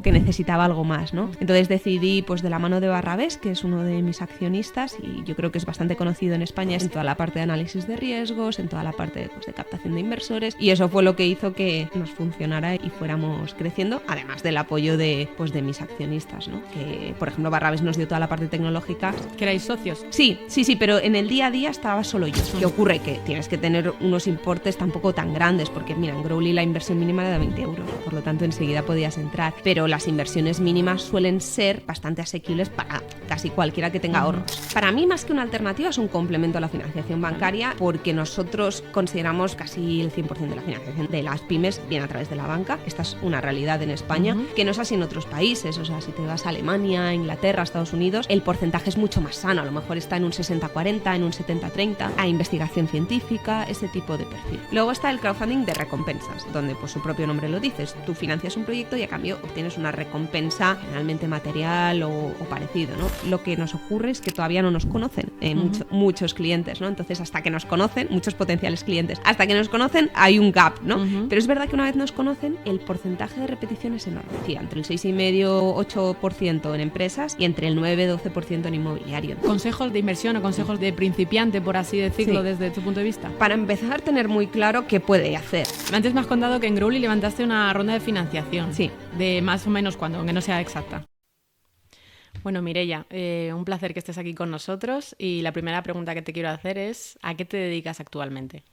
que necesitaba algo más, ¿no? Entonces decidí, pues de la mano de Barrabés, que es uno de mis accionistas y yo creo que es bastante conocido en España en toda la parte de análisis de riesgos, en toda la parte pues, de captación de inversores, y eso fue lo que hizo que nos funcionara y fuéramos creciendo, además del apoyo de mis accionistas, ¿no? Que, por ejemplo, Barrabés nos dio toda la parte tecnológica. ¿Que erais socios? Sí, pero en el día a día estaba solo yo. ¿Qué ocurre? Que tienes que tener unos importes tampoco tan grandes, porque mira, en Growly la inversión mínima era de 20 euros, por lo tanto enseguida podías entrar, pero las inversiones mínimas suelen ser bastante asequibles para casi cualquiera que tenga ahorros. Para mí, más que una alternativa, es un complemento a la financiación bancaria, porque nosotros consideramos casi el 100% de la financiación de las pymes viene a través de la banca. Esta es una realidad en España, que no es así en otros países. O sea, si te vas a Alemania, Inglaterra, Estados Unidos, el porcentaje es mucho más sano. A lo mejor está en un 60-40, en un 70-30, a investigación científica, ese tipo de perfil. Luego está el crowdfunding de recompensas, donde pues su propio nombre lo dices. Tú financias un proyecto y a cambio obtienes una recompensa, generalmente material o parecido, ¿no? Lo que nos ocurre es que todavía no nos conocen muchos clientes, ¿no? Entonces, hasta que nos conocen, muchos potenciales clientes, hasta que nos conocen hay un gap, ¿no? Pero es verdad que una vez nos conocen, el porcentaje de repetición es enorme. Sí, entre el 6,5-8% en empresas y entre el 9-12% en inmobiliario. ¿Consejos de inversión o consejos de principiante, por así decirlo, desde tu punto de vista? Para empezar, tener muy claro qué puede hacer. Antes me has contado que en Growly levantaste una ronda de financiación. Sí. ¿De más o menos cuándo? Aunque no sea exacta. Bueno, Mireia, un placer que estés aquí con nosotros y la primera pregunta que te quiero hacer es ¿a qué te dedicas actualmente?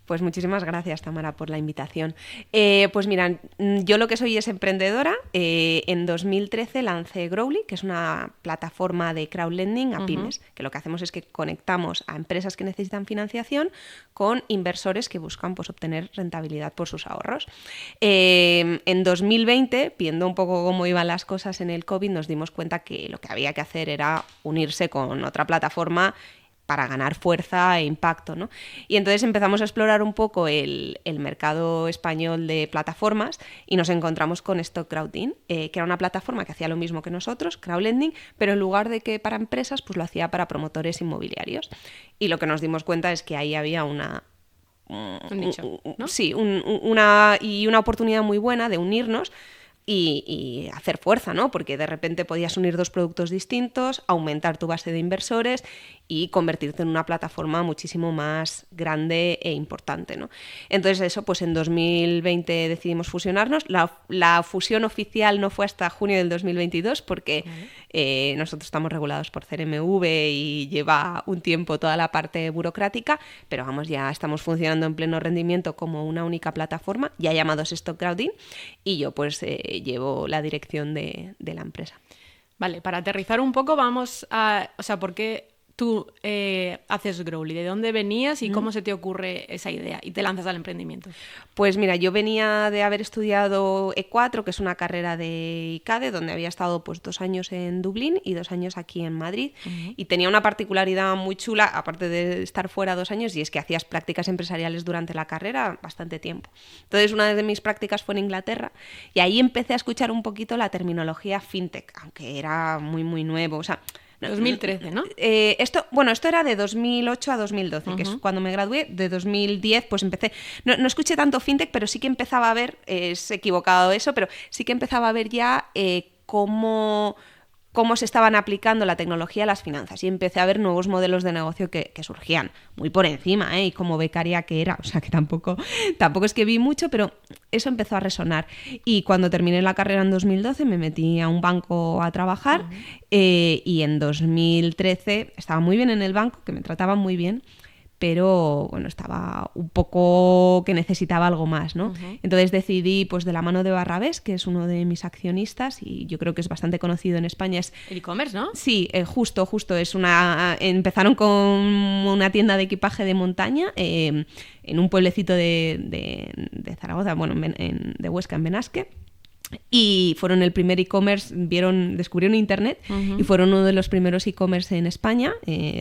Pues muchísimas gracias, Tamara, por la invitación. Pues mira, yo lo que soy es emprendedora. En 2013 lancé Growly, que es una plataforma de crowdlending a pymes, que lo que hacemos es que conectamos a empresas que necesitan financiación con inversores que buscan pues, obtener rentabilidad por sus ahorros. En 2020, viendo un poco cómo iban las cosas en el COVID, nos dimos cuenta que lo que había que hacer era unirse con otra plataforma para ganar fuerza e impacto, ¿no? Y entonces empezamos a explorar un poco el mercado español de plataformas y nos encontramos con StockCrowdin, que era una plataforma que hacía lo mismo que nosotros, crowdlending, pero en lugar de que para empresas, pues lo hacía para promotores inmobiliarios. Y lo que nos dimos cuenta es que ahí había un nicho, ¿no? Sí, una oportunidad muy buena de unirnos y hacer fuerza, ¿no? Porque de repente podías unir dos productos distintos, aumentar tu base de inversores y convertirte en una plataforma muchísimo más grande e importante, ¿no? Entonces eso, pues en 2020 decidimos fusionarnos. La fusión oficial no fue hasta junio del 2022 porque nosotros estamos regulados por CNMV y lleva un tiempo toda la parte burocrática, pero vamos, ya estamos funcionando en pleno rendimiento como una única plataforma, ya llamados StockCrowdin, y yo pues llevo la dirección de la empresa. Vale, para aterrizar un poco vamos a... O sea, ¿por qué tú haces Growly? ¿De dónde venías y cómo se te ocurre esa idea y te lanzas al emprendimiento? Pues mira, yo venía de haber estudiado E4, que es una carrera de ICADE, donde había estado pues 2 años en Dublín y 2 años aquí en Madrid, y tenía una particularidad muy chula, aparte de estar fuera 2 años, y es que hacías prácticas empresariales durante la carrera bastante tiempo. Entonces una de mis prácticas fue en Inglaterra y ahí empecé a escuchar un poquito la terminología fintech, aunque era muy muy nuevo, o sea... 2013, ¿no? Esto era de 2008 a 2012, que es cuando me gradué. De 2010 pues empecé, no escuché tanto fintech, pero sí que empezaba a ver, es equivocado eso, pero sí que empezaba a ver ya cómo se estaban aplicando la tecnología a las finanzas, y empecé a ver nuevos modelos de negocio que surgían muy por encima, y como becaria que era, o sea que tampoco es que vi mucho, pero eso empezó a resonar. Y cuando terminé la carrera en 2012 me metí a un banco a trabajar, y en 2013 estaba muy bien en el banco, que me trataban muy bien, pero bueno, estaba un poco que necesitaba algo más, ¿no? Entonces decidí, pues de la mano de Barrabés, que es uno de mis accionistas y yo creo que es bastante conocido en España. El e-commerce, ¿no? Sí, justo. Empezaron con una tienda de equipaje de montaña en un pueblecito de Zaragoza, bueno, de Huesca, en Benasque. Y fueron el primer e-commerce, descubrieron internet y fueron uno de los primeros e-commerce en España,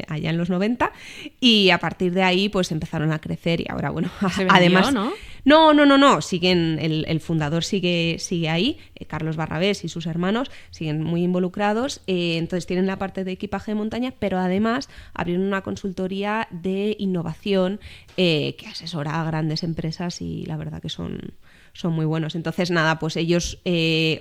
allá en los 90, y a partir de ahí pues empezaron a crecer y ahora, bueno, ¿Se vendió, además... ¿no? No, siguen, el fundador sigue ahí, Carlos Barrabés y sus hermanos siguen muy involucrados, entonces tienen la parte de equipaje de montaña, pero además abrieron una consultoría de innovación que asesora a grandes empresas y la verdad que son son muy buenos. Entonces, nada, pues ellos,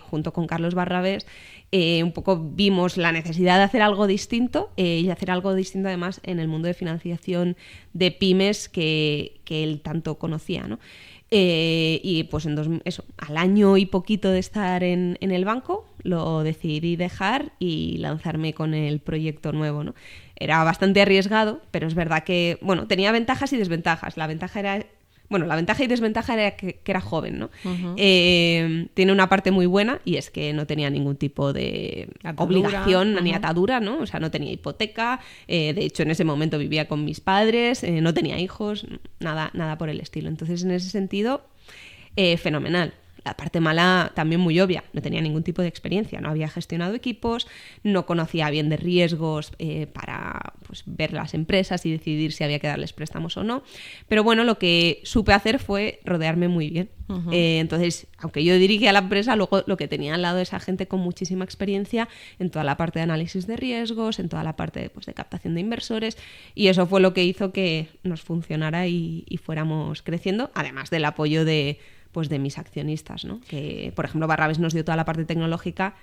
junto con Carlos Barrabés, un poco vimos la necesidad de hacer algo distinto y hacer algo distinto además en el mundo de financiación de pymes que él tanto conocía, ¿no? Y pues al año y poquito de estar en el banco, lo decidí dejar y lanzarme con el proyecto nuevo, ¿no? Era bastante arriesgado, pero es verdad que, bueno, tenía ventajas y desventajas. La ventaja y desventaja era que era joven, ¿no? Uh-huh. Tiene una parte muy buena y es que no tenía ningún tipo de obligación ni atadura, ¿no? O sea, no tenía hipoteca, de hecho en ese momento vivía con mis padres, no tenía hijos, nada por el estilo. Entonces, en ese sentido, fenomenal. La parte mala también muy obvia, no tenía ningún tipo de experiencia, no había gestionado equipos, no conocía bien de riesgos para pues, ver las empresas y decidir si había que darles préstamos o no. Pero bueno, lo que supe hacer fue rodearme muy bien. Uh-huh. Entonces, aunque yo dirigía la empresa, luego lo que tenía al lado es a gente con muchísima experiencia en toda la parte de análisis de riesgos, en toda la parte pues, de captación de inversores, y eso fue lo que hizo que nos funcionara y fuéramos creciendo, además del apoyo de mis accionistas, ¿no? Que, por ejemplo, Barrabés nos dio toda la parte tecnológica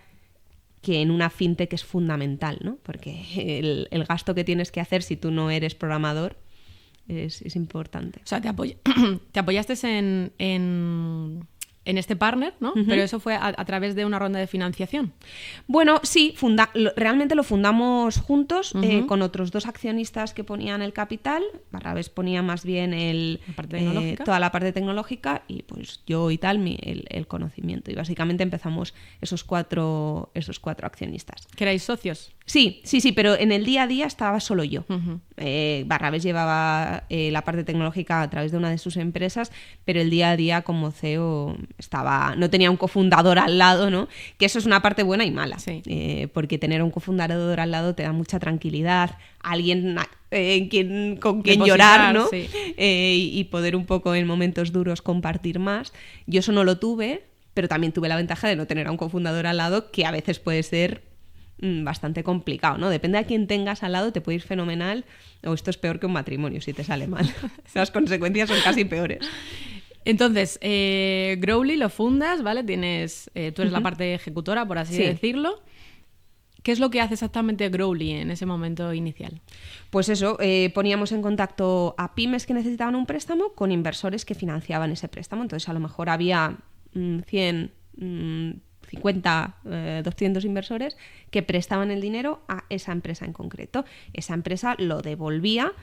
que en una fintech es fundamental, ¿no? Porque el gasto que tienes que hacer si tú no eres programador es importante. O sea, te apoyaste en este partner, ¿no? Uh-huh. Pero eso fue a través de una ronda de financiación. Bueno, sí, realmente lo fundamos juntos, uh-huh, con otros 2 accionistas que ponían el capital. Barrabés ponía más bien toda la parte tecnológica y pues yo y tal el conocimiento. Y básicamente empezamos esos cuatro accionistas. ¿Que erais socios? Sí, pero en el día a día estaba solo yo. Uh-huh. Barrabés llevaba la parte tecnológica a través de una de sus empresas, pero el día a día como CEO no tenía un cofundador al lado, ¿no? Que eso es una parte buena y mala, sí. Porque tener un cofundador al lado te da mucha tranquilidad, alguien con quien llorar, ¿no? Sí. Y poder un poco en momentos duros compartir más. Yo eso no lo tuve, pero también tuve la ventaja de no tener a un cofundador al lado, que a veces puede ser bastante complicado, ¿no? Depende de a quién tengas al lado, te puede ir fenomenal, o esto es peor que un matrimonio si te sale mal. Las consecuencias son casi peores. Entonces, Growly lo fundas, ¿vale? Tú eres uh-huh, la parte ejecutora, por así decirlo. ¿Qué es lo que hace exactamente Growly en ese momento inicial? Pues eso, poníamos en contacto a pymes que necesitaban un préstamo con inversores que financiaban ese préstamo. Entonces, a lo mejor había 100, 50, 200 inversores que prestaban el dinero a esa empresa en concreto. Esa empresa lo devolvía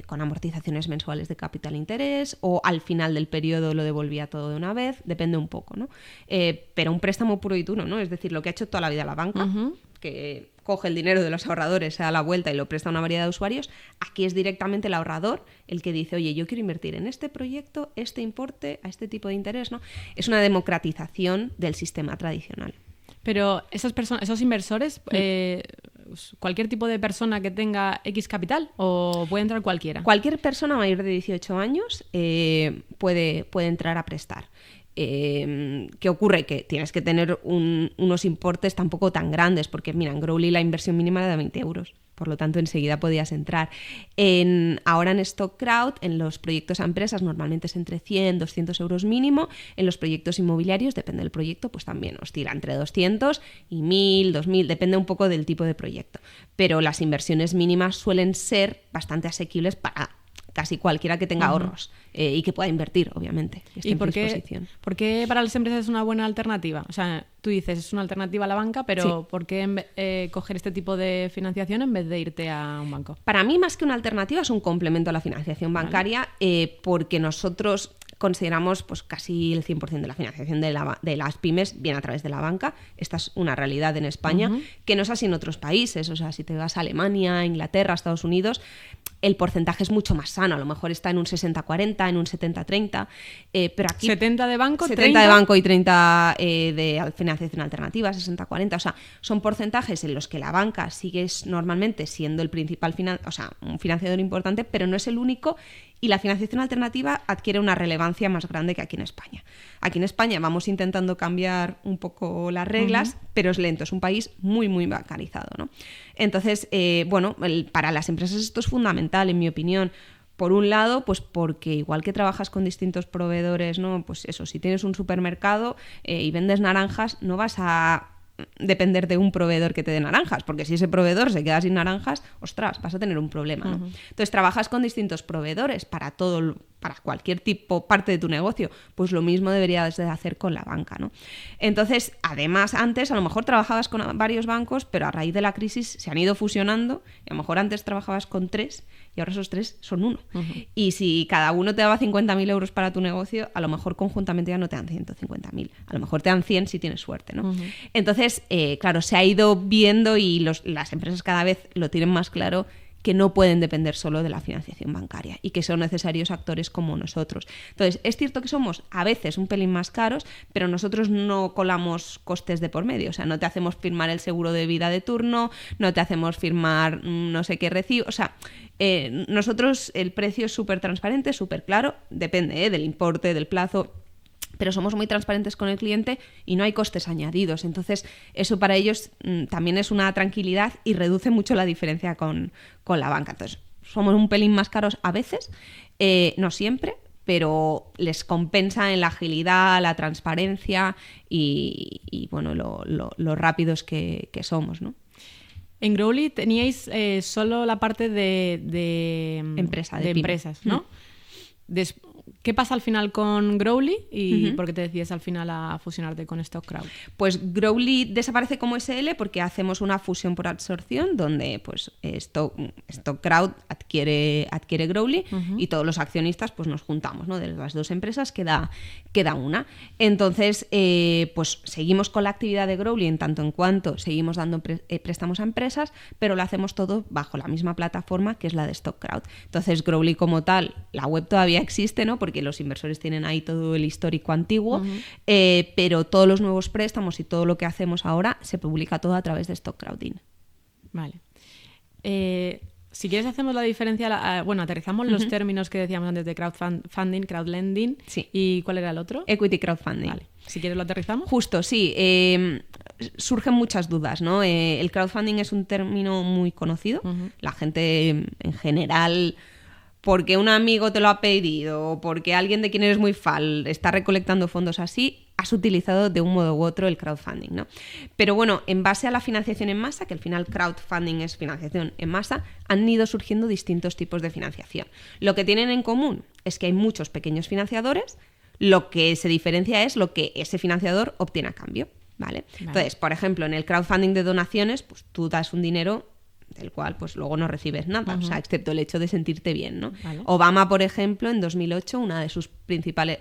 con amortizaciones mensuales de capital interés, o al final del periodo lo devolvía todo de una vez, depende un poco, ¿no? Pero un préstamo puro y duro, ¿no? Es decir, lo que ha hecho toda la vida la banca, uh-huh, que coge el dinero de los ahorradores, se da la vuelta y lo presta a una variedad de usuarios. Aquí es directamente el ahorrador el que dice, oye, yo quiero invertir en este proyecto, este importe, a este tipo de interés, ¿no? Es una democratización del sistema tradicional. Pero esos inversores, ¿cualquier tipo de persona que tenga X capital o puede entrar cualquiera? Cualquier persona mayor de 18 años puede entrar a prestar. ¿Qué ocurre? Que tienes que tener unos importes tampoco tan grandes, porque mira, en Growly la inversión mínima era de 20 euros, por lo tanto enseguida podías entrar. Ahora en Stock Crowd, en los proyectos a empresas normalmente es entre 100, 200 euros mínimo, en los proyectos inmobiliarios, depende del proyecto, pues también oscila entre 200 y 1000, 2000, depende un poco del tipo de proyecto, pero las inversiones mínimas suelen ser bastante asequibles para casi cualquiera que tenga ahorros, y que pueda invertir, obviamente. ¿Y por qué para las empresas es una buena alternativa? O sea, tú dices, es una alternativa a la banca, pero sí, ¿por qué coger este tipo de financiación en vez de irte a un banco? Para mí, más que una alternativa, es un complemento a la financiación bancaria, ¿vale? Porque nosotros consideramos pues casi el 100% de la financiación de las pymes viene a través de la banca. Esta es una realidad en España, que no es así en otros países. O sea, si te vas a Alemania, Inglaterra, Estados Unidos, el porcentaje es mucho más sano. A lo mejor está en un 60-40, en un 70-30. Pero aquí... 70 de banco, 70 30 de banco y 30 de financiación alternativa, 60-40. O sea, son porcentajes en los que la banca sigue normalmente siendo el principal un financiador importante, pero no es el único. Y la financiación alternativa adquiere una relevancia más grande que aquí en España. Aquí en España vamos intentando cambiar un poco las reglas, pero es lento, es un país muy, muy bancarizado, ¿no? Entonces, para las empresas esto es fundamental, en mi opinión, Por un lado, pues porque igual que trabajas con distintos proveedores, ¿no? Pues eso, si tienes un supermercado y vendes naranjas, no vas a depender de un proveedor que te dé naranjas, porque si ese proveedor se queda sin naranjas, ostras, vas a tener un problema, ¿no? Entonces trabajas con distintos proveedores para cualquier parte de tu negocio, pues lo mismo deberías de hacer con la banca, ¿no? Entonces, además, antes a lo mejor trabajabas con varios bancos, pero a raíz de la crisis se han ido fusionando, y a lo mejor antes trabajabas con 3 y ahora esos 3 son 1. Y si cada uno te daba 50.000 euros para tu negocio, a lo mejor conjuntamente ya no te dan 150.000, a lo mejor te dan 100 si tienes suerte, ¿no? Entonces, claro, se ha ido viendo y las empresas cada vez lo tienen más claro, que no pueden depender solo de la financiación bancaria y que son necesarios actores como nosotros. Entonces, es cierto que somos a veces un pelín más caros, pero nosotros no colamos costes de por medio. O sea, no te hacemos firmar el seguro de vida de turno, no te hacemos firmar no sé qué recibo. O sea, nosotros el precio es súper transparente, súper claro, depende del importe, del plazo, pero somos muy transparentes con el cliente y no hay costes añadidos. Entonces, eso para ellos también es una tranquilidad y reduce mucho la diferencia con la banca. Entonces, somos un pelín más caros a veces, no siempre, pero les compensa en la agilidad, la transparencia y bueno, lo rápidos que somos, ¿no? En Growly teníais solo la parte de empresas, ¿no? ¿Qué pasa al final con Growly y por qué te decides al final a fusionarte con StockCrowd? Pues Growly desaparece como SL porque hacemos una fusión por absorción donde pues StockCrowd adquiere Growly y todos los accionistas pues nos juntamos, ¿no? De las dos empresas queda una. Entonces pues seguimos con la actividad de Growly en tanto en cuanto seguimos dando préstamos a empresas, pero lo hacemos todo bajo la misma plataforma que es la de StockCrowd. Entonces Growly como tal, la web todavía existe, ¿no? Porque los inversores tienen ahí todo el histórico antiguo, pero todos los nuevos préstamos y todo lo que hacemos ahora se publica todo a través de StockCrowding. Vale. Si quieres hacemos la diferencia, aterrizamos los términos que decíamos antes de crowdfunding, crowdlending. Sí. ¿Y cuál era el otro? Equity crowdfunding. Vale. Si quieres lo aterrizamos. Justo, sí. Surgen muchas dudas, ¿no? El crowdfunding es un término muy conocido. La gente en general, porque un amigo te lo ha pedido o porque alguien de quien eres muy fan está recolectando fondos así, has utilizado de un modo u otro el crowdfunding, ¿no? Pero bueno, en base a la financiación en masa, que al final crowdfunding es financiación en masa, han ido surgiendo distintos tipos de financiación. Lo que tienen en común es que hay muchos pequeños financiadores, lo que se diferencia es lo que ese financiador obtiene a cambio, ¿vale? Entonces, por ejemplo, en el crowdfunding de donaciones, pues tú das un dinero del cual pues luego no recibes nada, o sea, excepto el hecho de sentirte bien, ¿no? Vale. Obama, por ejemplo, en 2008, una de sus principales,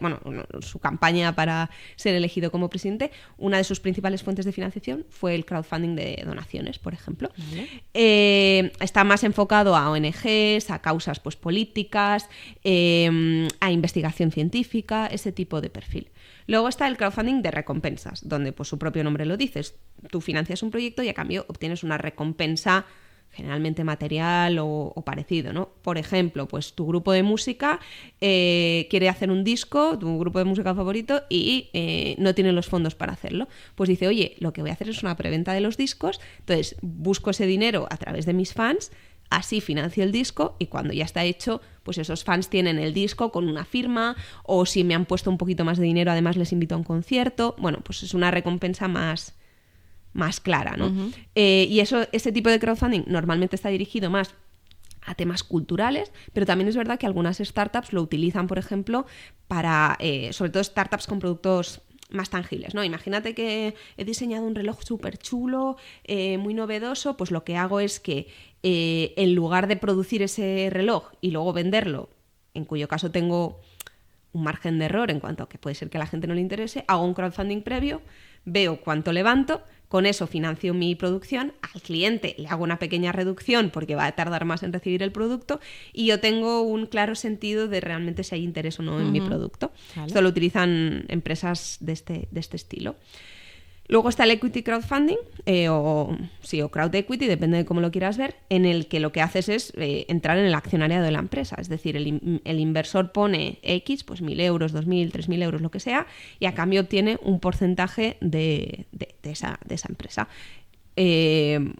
su campaña para ser elegido como presidente, una de sus principales fuentes de financiación fue el crowdfunding de donaciones, por ejemplo. Vale. Está más enfocado a ONGs, a causas pues políticas, a investigación científica, ese tipo de perfil. Luego está el crowdfunding de recompensas, donde pues su propio nombre lo dice, tú financias un proyecto y a cambio obtienes una recompensa generalmente material o parecido, ¿no? Por ejemplo, pues tu grupo de música quiere hacer un disco, tu grupo de música favorito, y no tiene los fondos para hacerlo. Pues dice, oye, lo que voy a hacer es una preventa de los discos, entonces busco ese dinero a través de mis fans, así financio el disco y cuando ya está hecho, pues esos fans tienen el disco con una firma, o si me han puesto un poquito más de dinero, además les invito a un concierto. Bueno, pues es una recompensa más clara, ¿no? Y ese tipo de crowdfunding normalmente está dirigido más a temas culturales, pero también es verdad que algunas startups lo utilizan, por ejemplo, para, sobre todo startups con productos más tangibles, ¿no? Imagínate que he diseñado un reloj súper chulo, muy novedoso, pues lo que hago es que en lugar de producir ese reloj y luego venderlo, en cuyo caso tengo un margen de error en cuanto a que puede ser que a la gente no le interese, hago un crowdfunding previo, veo cuánto levanto, con eso financio mi producción, al cliente le hago una pequeña reducción porque va a tardar más en recibir el producto y yo tengo un claro sentido de realmente si hay interés o no en mi producto. Vale. Esto lo utilizan empresas de este estilo. Luego está el equity crowdfunding, o crowd equity, depende de cómo lo quieras ver, en el que lo que haces es entrar en el accionariado de la empresa. Es decir, el inversor pone X, pues 1.000 euros, 2.000, 3.000 euros, lo que sea, y a cambio obtiene un porcentaje de esa empresa.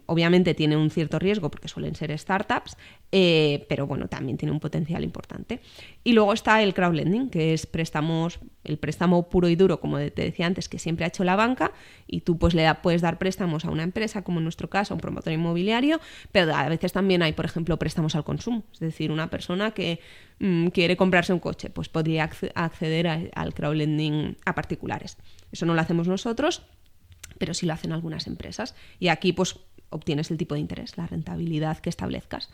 obviamente tiene un cierto riesgo porque suelen ser startups, pero bueno, también tiene un potencial importante. Y luego está el crowdlending, que es el préstamo puro y duro, como te decía antes, que siempre ha hecho la banca, y tú pues puedes dar préstamos a una empresa, como en nuestro caso, a un promotor inmobiliario, pero a veces también hay, por ejemplo, préstamos al consumo. Es decir, una persona que quiere comprarse un coche, pues podría acceder al crowdlending a particulares. Eso no lo hacemos nosotros, pero sí lo hacen algunas empresas. Y aquí pues obtienes el tipo de interés, la rentabilidad que establezcas.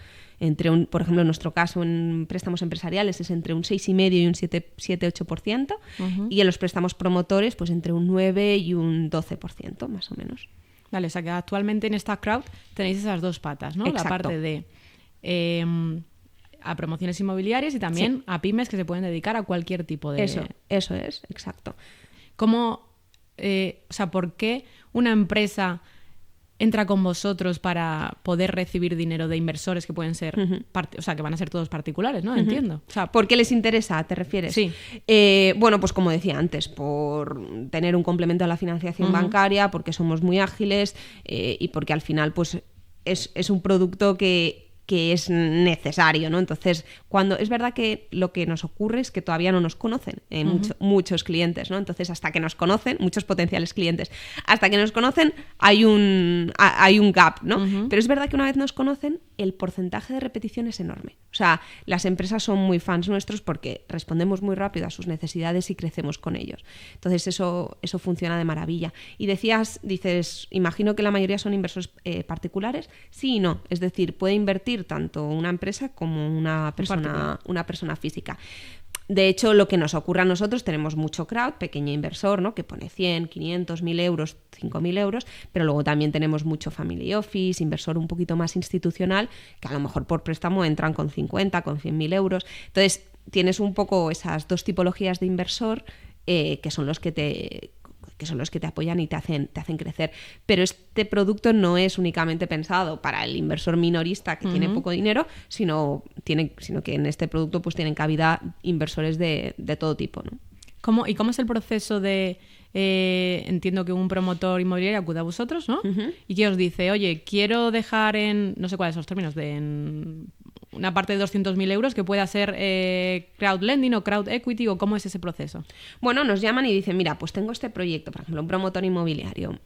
Por ejemplo, en nuestro caso, en préstamos empresariales es entre un 6,5% y un 7-8%, y en los préstamos promotores pues entre un 9% y un 12%, más o menos. Vale, o sea que actualmente en esta crowd tenéis esas dos patas, ¿no? Exacto. La parte de a promociones inmobiliarias y también a pymes que se pueden dedicar a cualquier tipo de... Eso es, exacto. ¿Cómo, por qué una empresa entra con vosotros para poder recibir dinero de inversores que pueden ser, que van a ser todos particulares, ¿no? Entiendo. ¿Por qué les interesa, te refieres? Sí. Bueno, pues como decía antes, por tener un complemento a la financiación bancaria, porque somos muy ágiles y porque al final pues es un producto que es necesario, ¿no? Entonces, es verdad que lo que nos ocurre es que todavía no nos conocen muchos clientes, ¿no? Entonces, hasta que nos conocen, muchos potenciales clientes, hasta que nos conocen hay un gap, ¿no? Pero es verdad que una vez nos conocen, el porcentaje de repetición es enorme. O sea, las empresas son muy fans nuestros porque respondemos muy rápido a sus necesidades y crecemos con ellos. Entonces, eso funciona de maravilla. Y dices, imagino que la mayoría son inversores particulares. Sí y no. Es decir, puede invertir tanto una empresa como una persona física. De hecho, lo que nos ocurre a nosotros, tenemos mucho crowd, pequeño inversor, ¿no? Que pone 100, 500, 1.000 euros, 5.000 euros, pero luego también tenemos mucho family office, inversor un poquito más institucional, que a lo mejor por préstamo entran con 50, con 100.000 euros. Entonces, tienes un poco esas dos tipologías de inversor que son los que te apoyan y te hacen crecer. Pero este producto no es únicamente pensado para el inversor minorista que tiene poco dinero, sino que en este producto pues tienen cabida inversores de todo tipo, ¿no? ¿Cómo es el proceso de... entiendo que un promotor inmobiliario acude a vosotros, ¿no? Y que os dice, oye, quiero dejar no sé cuáles son los términos, en una parte de 200.000 euros que pueda ser crowdlending o crowd equity, o cómo es ese proceso. Bueno, nos llaman y dicen, mira, pues tengo este proyecto, por ejemplo, un promotor inmobiliario.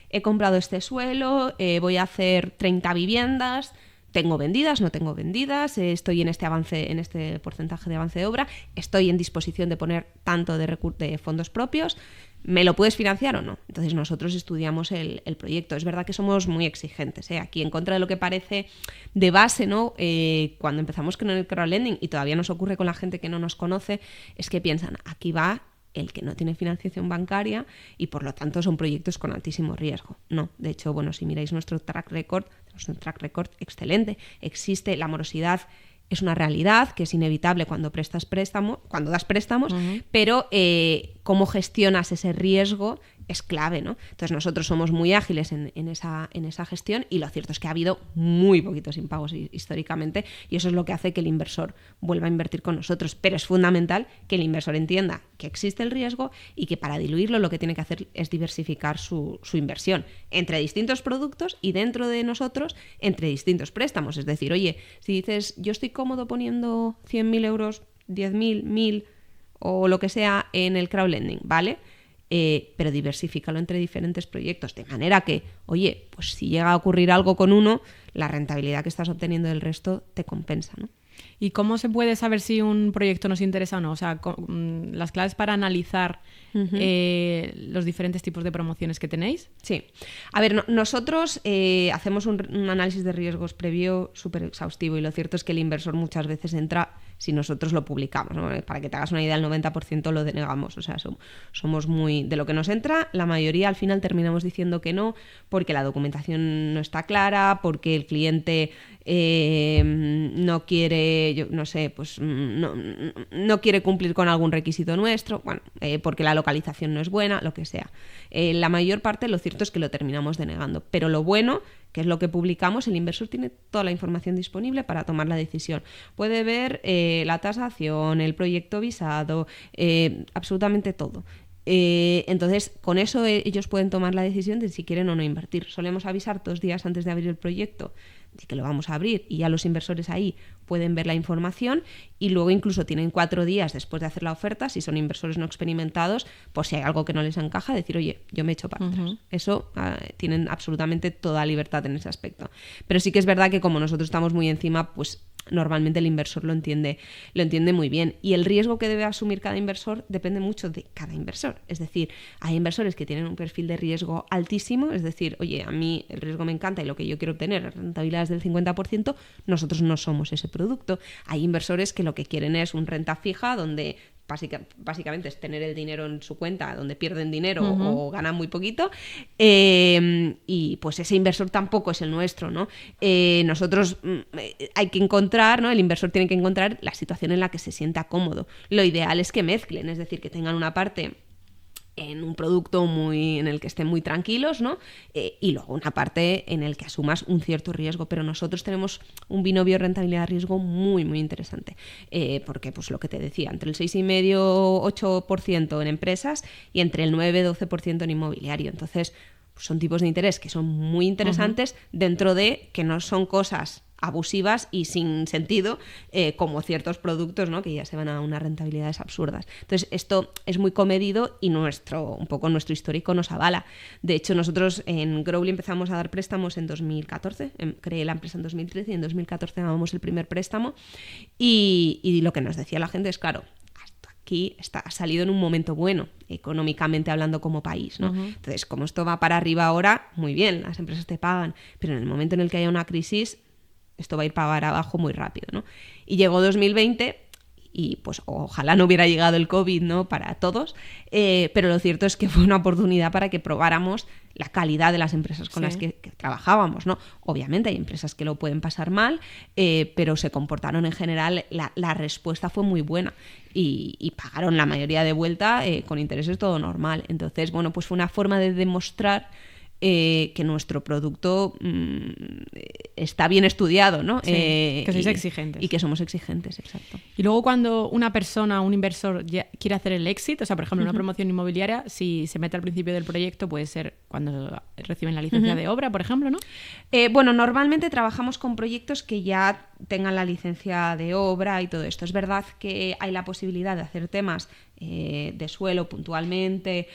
He comprado este suelo, voy a hacer 30 viviendas, tengo vendidas, no tengo vendidas, estoy en este porcentaje de avance de obra, estoy en disposición de poner tanto de fondos propios, ¿me lo puedes financiar o no? Entonces nosotros estudiamos el proyecto. Es verdad que somos muy exigentes, aquí en contra de lo que parece de base, ¿no? Cuando empezamos con el crowdlending, y todavía nos ocurre con la gente que no nos conoce, es que piensan, aquí va el que no tiene financiación bancaria y por lo tanto son proyectos con altísimo riesgo. No, de hecho, bueno, si miráis nuestro track record, tenemos un track record excelente. Existe la morosidad, es una realidad que es inevitable cuando das préstamos, pero cómo gestionas ese riesgo es clave, ¿no? Entonces nosotros somos muy ágiles en esa gestión, y lo cierto es que ha habido muy poquitos impagos históricamente, y eso es lo que hace que el inversor vuelva a invertir con nosotros. Pero es fundamental que el inversor entienda que existe el riesgo y que para diluirlo lo que tiene que hacer es diversificar su inversión entre distintos productos y dentro de nosotros entre distintos préstamos. Es decir, oye, si dices yo estoy cómodo poniendo 100.000 euros, 10.000, 1.000 o lo que sea en el crowdlending, ¿vale? Pero diversifícalo entre diferentes proyectos, de manera que, oye, pues si llega a ocurrir algo con uno, la rentabilidad que estás obteniendo del resto te compensa, ¿no? ¿Y cómo se puede saber si un proyecto nos interesa o no? O sea, las claves para analizar los diferentes tipos de promociones que tenéis. Sí. A ver, nosotros hacemos un análisis de riesgos previo súper exhaustivo, y lo cierto es que el inversor muchas veces entra si nosotros lo publicamos, ¿no? Para que te hagas una idea, el 90% lo denegamos. O sea, somos muy... De lo que nos entra, la mayoría al final terminamos diciendo que no, porque la documentación no está clara, porque el cliente no quiere, yo no sé, pues no quiere cumplir con algún requisito nuestro, bueno, porque la localización no es buena, lo que sea. La mayor parte, lo cierto es que lo terminamos denegando, pero lo bueno, que es lo que publicamos, el inversor tiene toda la información disponible para tomar la decisión. Puede ver la tasación, el proyecto visado, absolutamente todo. Entonces, con eso ellos pueden tomar la decisión de si quieren o no invertir. Solemos avisar 2 días antes de abrir el proyecto de que lo vamos a abrir y ya los inversores ahí pueden ver la información y luego incluso tienen 4 días después de hacer la oferta, si son inversores no experimentados, por si hay algo que no les encaja, decir, oye, yo me echo para atrás. Eso tienen absolutamente toda libertad en ese aspecto. Pero sí que es verdad que como nosotros estamos muy encima, pues normalmente el inversor lo entiende muy bien. Y el riesgo que debe asumir cada inversor depende mucho de cada inversor. Es decir, hay inversores que tienen un perfil de riesgo altísimo, es decir, oye, a mí el riesgo me encanta y lo que yo quiero obtener es rentabilidades del 50%, nosotros no somos ese producto. Hay inversores que lo que quieren es un renta fija donde básicamente es tener el dinero en su cuenta donde pierden dinero o ganan muy poquito, y pues ese inversor tampoco es el nuestro, ¿no? Nosotros hay que encontrar, ¿no? El inversor tiene que encontrar la situación en la que se sienta cómodo. Lo ideal es que mezclen, es decir, que tengan una parte en un producto en el que estén muy tranquilos, ¿no? Y luego una parte en el que asumas un cierto riesgo, pero nosotros tenemos un binomio rentabilidad-riesgo muy, muy interesante, porque pues lo que te decía, entre el 6,5-8% en empresas y entre el 9-12% en inmobiliario. Entonces, pues son tipos de interés que son muy interesantes dentro de que no son cosas abusivas y sin sentido, como ciertos productos, ¿no? Que ya se van a unas rentabilidades absurdas. Entonces, esto es muy comedido y un poco nuestro histórico nos avala. De hecho, nosotros en Growly empezamos a dar préstamos en 2014, creé la empresa en 2013 y en 2014 dábamos el primer préstamo y lo que nos decía la gente es, claro, aquí ha salido en un momento bueno, económicamente hablando como país, ¿no? Entonces, como esto va para arriba ahora, muy bien, las empresas te pagan, pero en el momento en el que haya una crisis, esto va a ir para abajo muy rápido, ¿no? Y llegó 2020 y pues ojalá no hubiera llegado el COVID, ¿no? Para todos, pero lo cierto es que fue una oportunidad para que probáramos la calidad de las empresas con las que trabajábamos, ¿no? Obviamente hay empresas que lo pueden pasar mal, pero se comportaron en general, la respuesta fue muy buena y pagaron la mayoría de vuelta con intereses todo normal. Entonces, bueno, pues fue una forma de demostrar que nuestro producto está bien estudiado, ¿no? Sí, que sois exigentes. Y que somos exigentes, exacto. Y luego cuando una persona, un inversor quiere hacer el exit, o sea, por ejemplo, una promoción inmobiliaria, si se mete al principio del proyecto, puede ser cuando reciben la licencia de obra, por ejemplo, ¿no? Bueno, normalmente trabajamos con proyectos que ya tengan la licencia de obra y todo esto. Es verdad que hay la posibilidad de hacer temas de suelo puntualmente,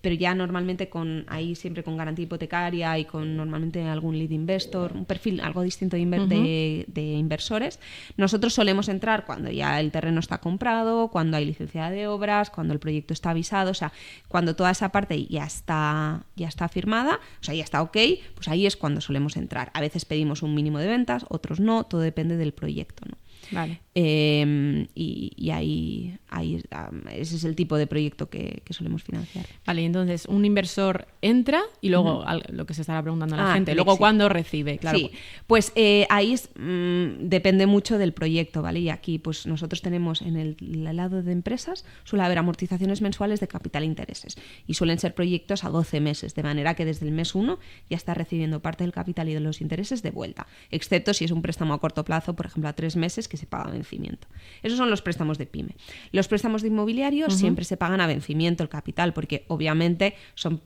pero ya normalmente ahí siempre con garantía hipotecaria y con normalmente algún lead investor, un perfil algo distinto de inversores. Nosotros solemos entrar cuando ya el terreno está comprado, cuando hay licencia de obras, cuando el proyecto está avisado, o sea, cuando toda esa parte ya está firmada, o sea, ya está ok, pues ahí es cuando solemos entrar. A veces pedimos un mínimo de ventas, otros no, todo depende del proyecto, ¿no? Vale. Y ahí ese es el tipo de proyecto que solemos financiar. Vale, y entonces un inversor entra y luego lo que se estará preguntando a la gente, luego ¿cuándo recibe? Claro. Sí, pues ahí depende mucho del proyecto, ¿vale? Y aquí pues nosotros tenemos en el lado de empresas suele haber amortizaciones mensuales de capital e intereses y suelen ser proyectos a 12 meses, de manera que desde el mes 1 ya está recibiendo parte del capital y de los intereses de vuelta, excepto si es un préstamo a corto plazo, por ejemplo a 3 meses, que se paga a vencimiento. Esos son los préstamos de pyme. Los préstamos de inmobiliario siempre se pagan a vencimiento el capital, porque obviamente son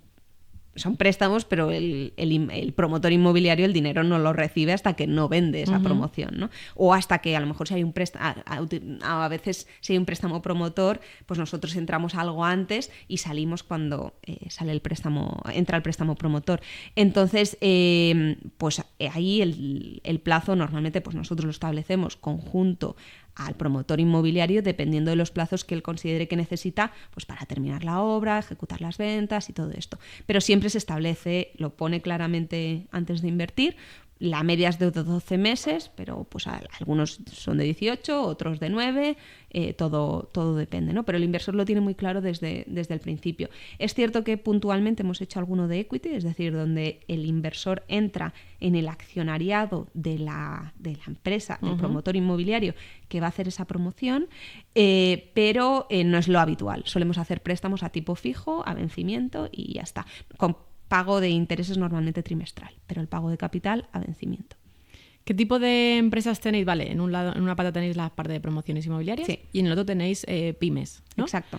préstamos, pero el promotor inmobiliario el dinero no lo recibe hasta que no vende esa promoción, ¿no? O hasta que a lo mejor si hay un préstamo, a veces si hay un préstamo promotor, pues nosotros entramos algo antes y salimos cuando entra el préstamo promotor. Entonces, pues ahí el plazo normalmente pues nosotros lo establecemos conjunto al promotor inmobiliario dependiendo de los plazos que él considere que necesita pues para terminar la obra, ejecutar las ventas y todo esto. Pero siempre se establece, lo pone claramente antes de invertir. La media es de 12 meses, pero pues algunos son de 18, otros de 9, todo depende, ¿no? Pero el inversor lo tiene muy claro desde el principio. Es cierto que puntualmente hemos hecho alguno de equity, es decir, donde el inversor entra en el accionariado de la empresa, del promotor inmobiliario que va a hacer esa promoción, pero no es lo habitual. Solemos hacer préstamos a tipo fijo, a vencimiento y ya está. Con pago de intereses normalmente trimestral, pero el pago de capital a vencimiento. ¿Qué tipo de empresas tenéis? Vale, en una pata tenéis la parte de promociones inmobiliarias y en el otro tenéis pymes, ¿no? Exacto.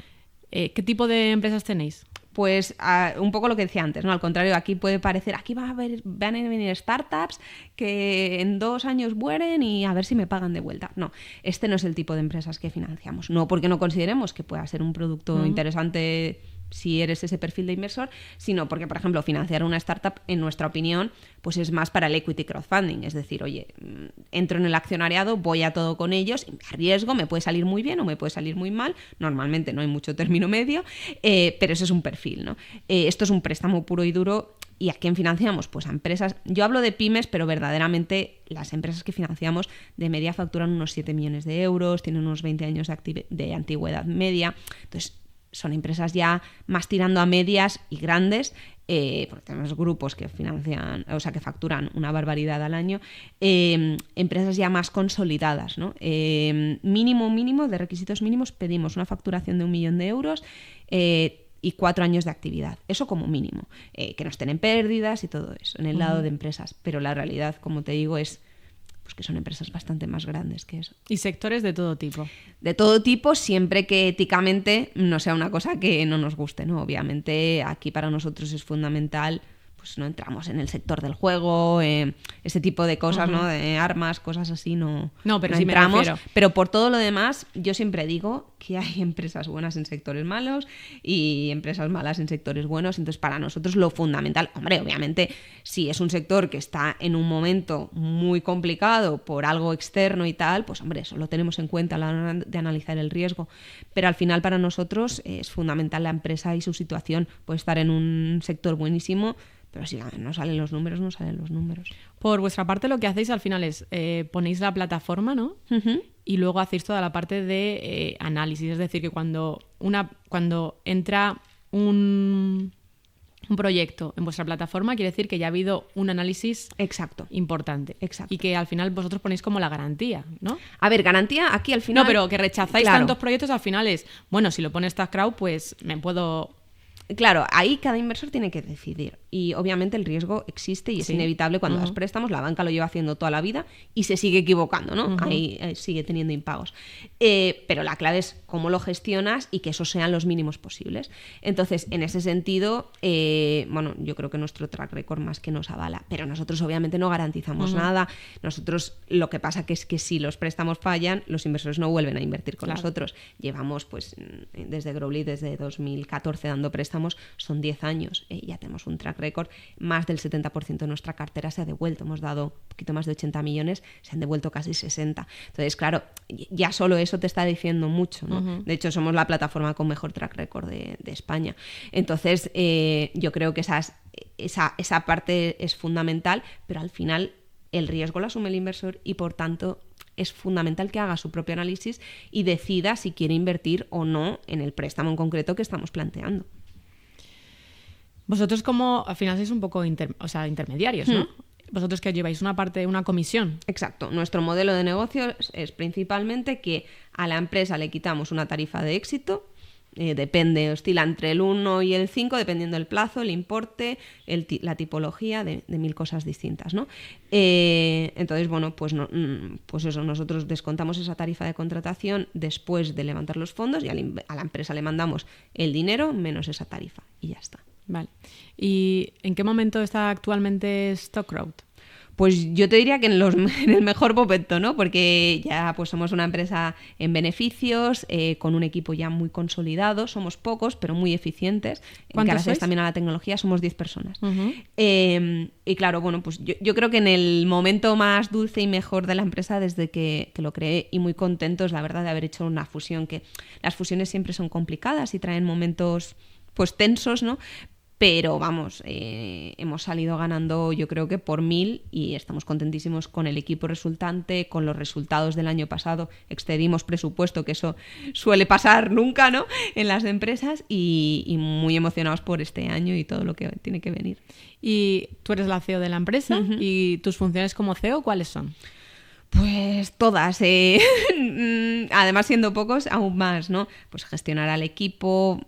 ¿Qué tipo de empresas tenéis? Pues un poco lo que decía antes, ¿no? Al contrario, aquí puede parecer, aquí van a venir startups que en 2 años mueren y a ver si me pagan de vuelta. No, este no es el tipo de empresas que financiamos. No porque no consideremos que pueda ser un producto interesante si eres ese perfil de inversor, sino porque, por ejemplo, financiar una startup, en nuestra opinión, pues es más para el equity crowdfunding. Es decir, oye, entro en el accionariado, voy a todo con ellos, me arriesgo, me puede salir muy bien o me puede salir muy mal. Normalmente no hay mucho término medio, pero ese es un perfil, ¿no? Esto es un préstamo puro y duro. ¿Y a quién financiamos? Pues a empresas. Yo hablo de pymes, pero verdaderamente las empresas que financiamos de media facturan unos 7 millones de euros, tienen unos 20 años de antigüedad media. Entonces, son empresas ya más tirando a medias y grandes, porque tenemos grupos que financian, o sea, que facturan una barbaridad al año, empresas ya más consolidadas, ¿no? Mínimo de requisitos mínimos pedimos una facturación de 1 millón de euros y 4 años de actividad. Eso como mínimo. Que no estén en pérdidas y todo eso, en el lado de empresas. Pero la realidad, como te digo, es pues que son empresas bastante más grandes que eso. ¿Y sectores de todo tipo? De todo tipo, siempre que éticamente no sea una cosa que no nos guste, ¿no? Obviamente aquí para nosotros es fundamental, pues no entramos en el sector del juego, ese tipo de cosas, ¿no? De armas, cosas así, no pero no sí entramos. Me refiero. Pero por todo lo demás, yo siempre digo que hay empresas buenas en sectores malos y empresas malas en sectores buenos. Entonces, para nosotros lo fundamental, hombre, obviamente, si es un sector que está en un momento muy complicado por algo externo y tal, pues hombre, eso lo tenemos en cuenta a la hora de analizar el riesgo. Pero al final para nosotros es fundamental la empresa y su situación. Puede estar en un sector buenísimo, pero si no salen los números, no salen los números. Por vuestra parte, lo que hacéis al final es ponéis la plataforma, ¿no? Y luego hacéis toda la parte de análisis. Es decir, que cuando entra un proyecto en vuestra plataforma, quiere decir que ya ha habido un análisis importante. Exacto. Y que al final vosotros ponéis como la garantía, ¿no? A ver, garantía aquí al final... No, pero que rechazáis tantos proyectos, al final es, bueno, si lo pone StackCrowd, pues me puedo... Claro, ahí cada inversor tiene que decidir y obviamente el riesgo existe y es inevitable cuando das préstamos. La banca lo lleva haciendo toda la vida y se sigue equivocando, ¿no? Ahí sigue teniendo impagos. Pero la clave es cómo lo gestionas y que esos sean los mínimos posibles. Entonces, en ese sentido, bueno, yo creo que nuestro track record más que nos avala, pero nosotros obviamente no garantizamos nada. Nosotros lo que pasa que es que si los préstamos fallan, los inversores no vuelven a invertir con nosotros. Llevamos pues desde Growly, desde 2014 dando préstamos, son 10 años, ya tenemos un track record, más del 70% de nuestra cartera se ha devuelto, hemos dado un poquito más de 80 millones, se han devuelto casi 60. Entonces, claro, ya solo eso te está diciendo mucho, ¿no? De hecho, somos la plataforma con mejor track record de España. Entonces, yo creo que esa parte es fundamental, pero al final el riesgo lo asume el inversor y, por tanto, es fundamental que haga su propio análisis y decida si quiere invertir o no en el préstamo en concreto que estamos planteando. Vosotros como al final sois un poco intermediarios, ¿no? Vosotros que lleváis una parte, una comisión. Exacto. Nuestro modelo de negocio es principalmente que a la empresa le quitamos una tarifa de éxito, depende, oscila entre el 1 y el 5, dependiendo del plazo, el importe, la tipología, de 1000 cosas distintas, ¿no? Entonces, bueno, pues eso, nosotros descontamos esa tarifa de contratación después de levantar los fondos y a la empresa le mandamos el dinero menos esa tarifa y ya está. Vale. ¿Y en qué momento está actualmente StackCrowd? Pues yo te diría que en el mejor momento, ¿no? Porque ya pues somos una empresa en beneficios, con un equipo ya muy consolidado, somos pocos, pero muy eficientes. ¿Cuántos sois? También a la tecnología somos 10 personas. Y claro, bueno, pues yo creo que en el momento más dulce y mejor de la empresa desde que lo creé, y muy contentos, la verdad, de haber hecho una fusión, que las fusiones siempre son complicadas y traen momentos pues tensos, ¿no? Pero vamos, hemos salido ganando yo creo que por 1000 y estamos contentísimos con el equipo resultante, con los resultados del año pasado. Excedimos presupuesto, que eso suele pasar nunca, ¿no? En las empresas, y muy emocionados por este año y todo lo que tiene que venir. Y tú eres la CEO de la empresa, ¿y tus funciones como CEO cuáles son? Pues todas, además siendo pocos, aún más, ¿no? Pues gestionar al equipo,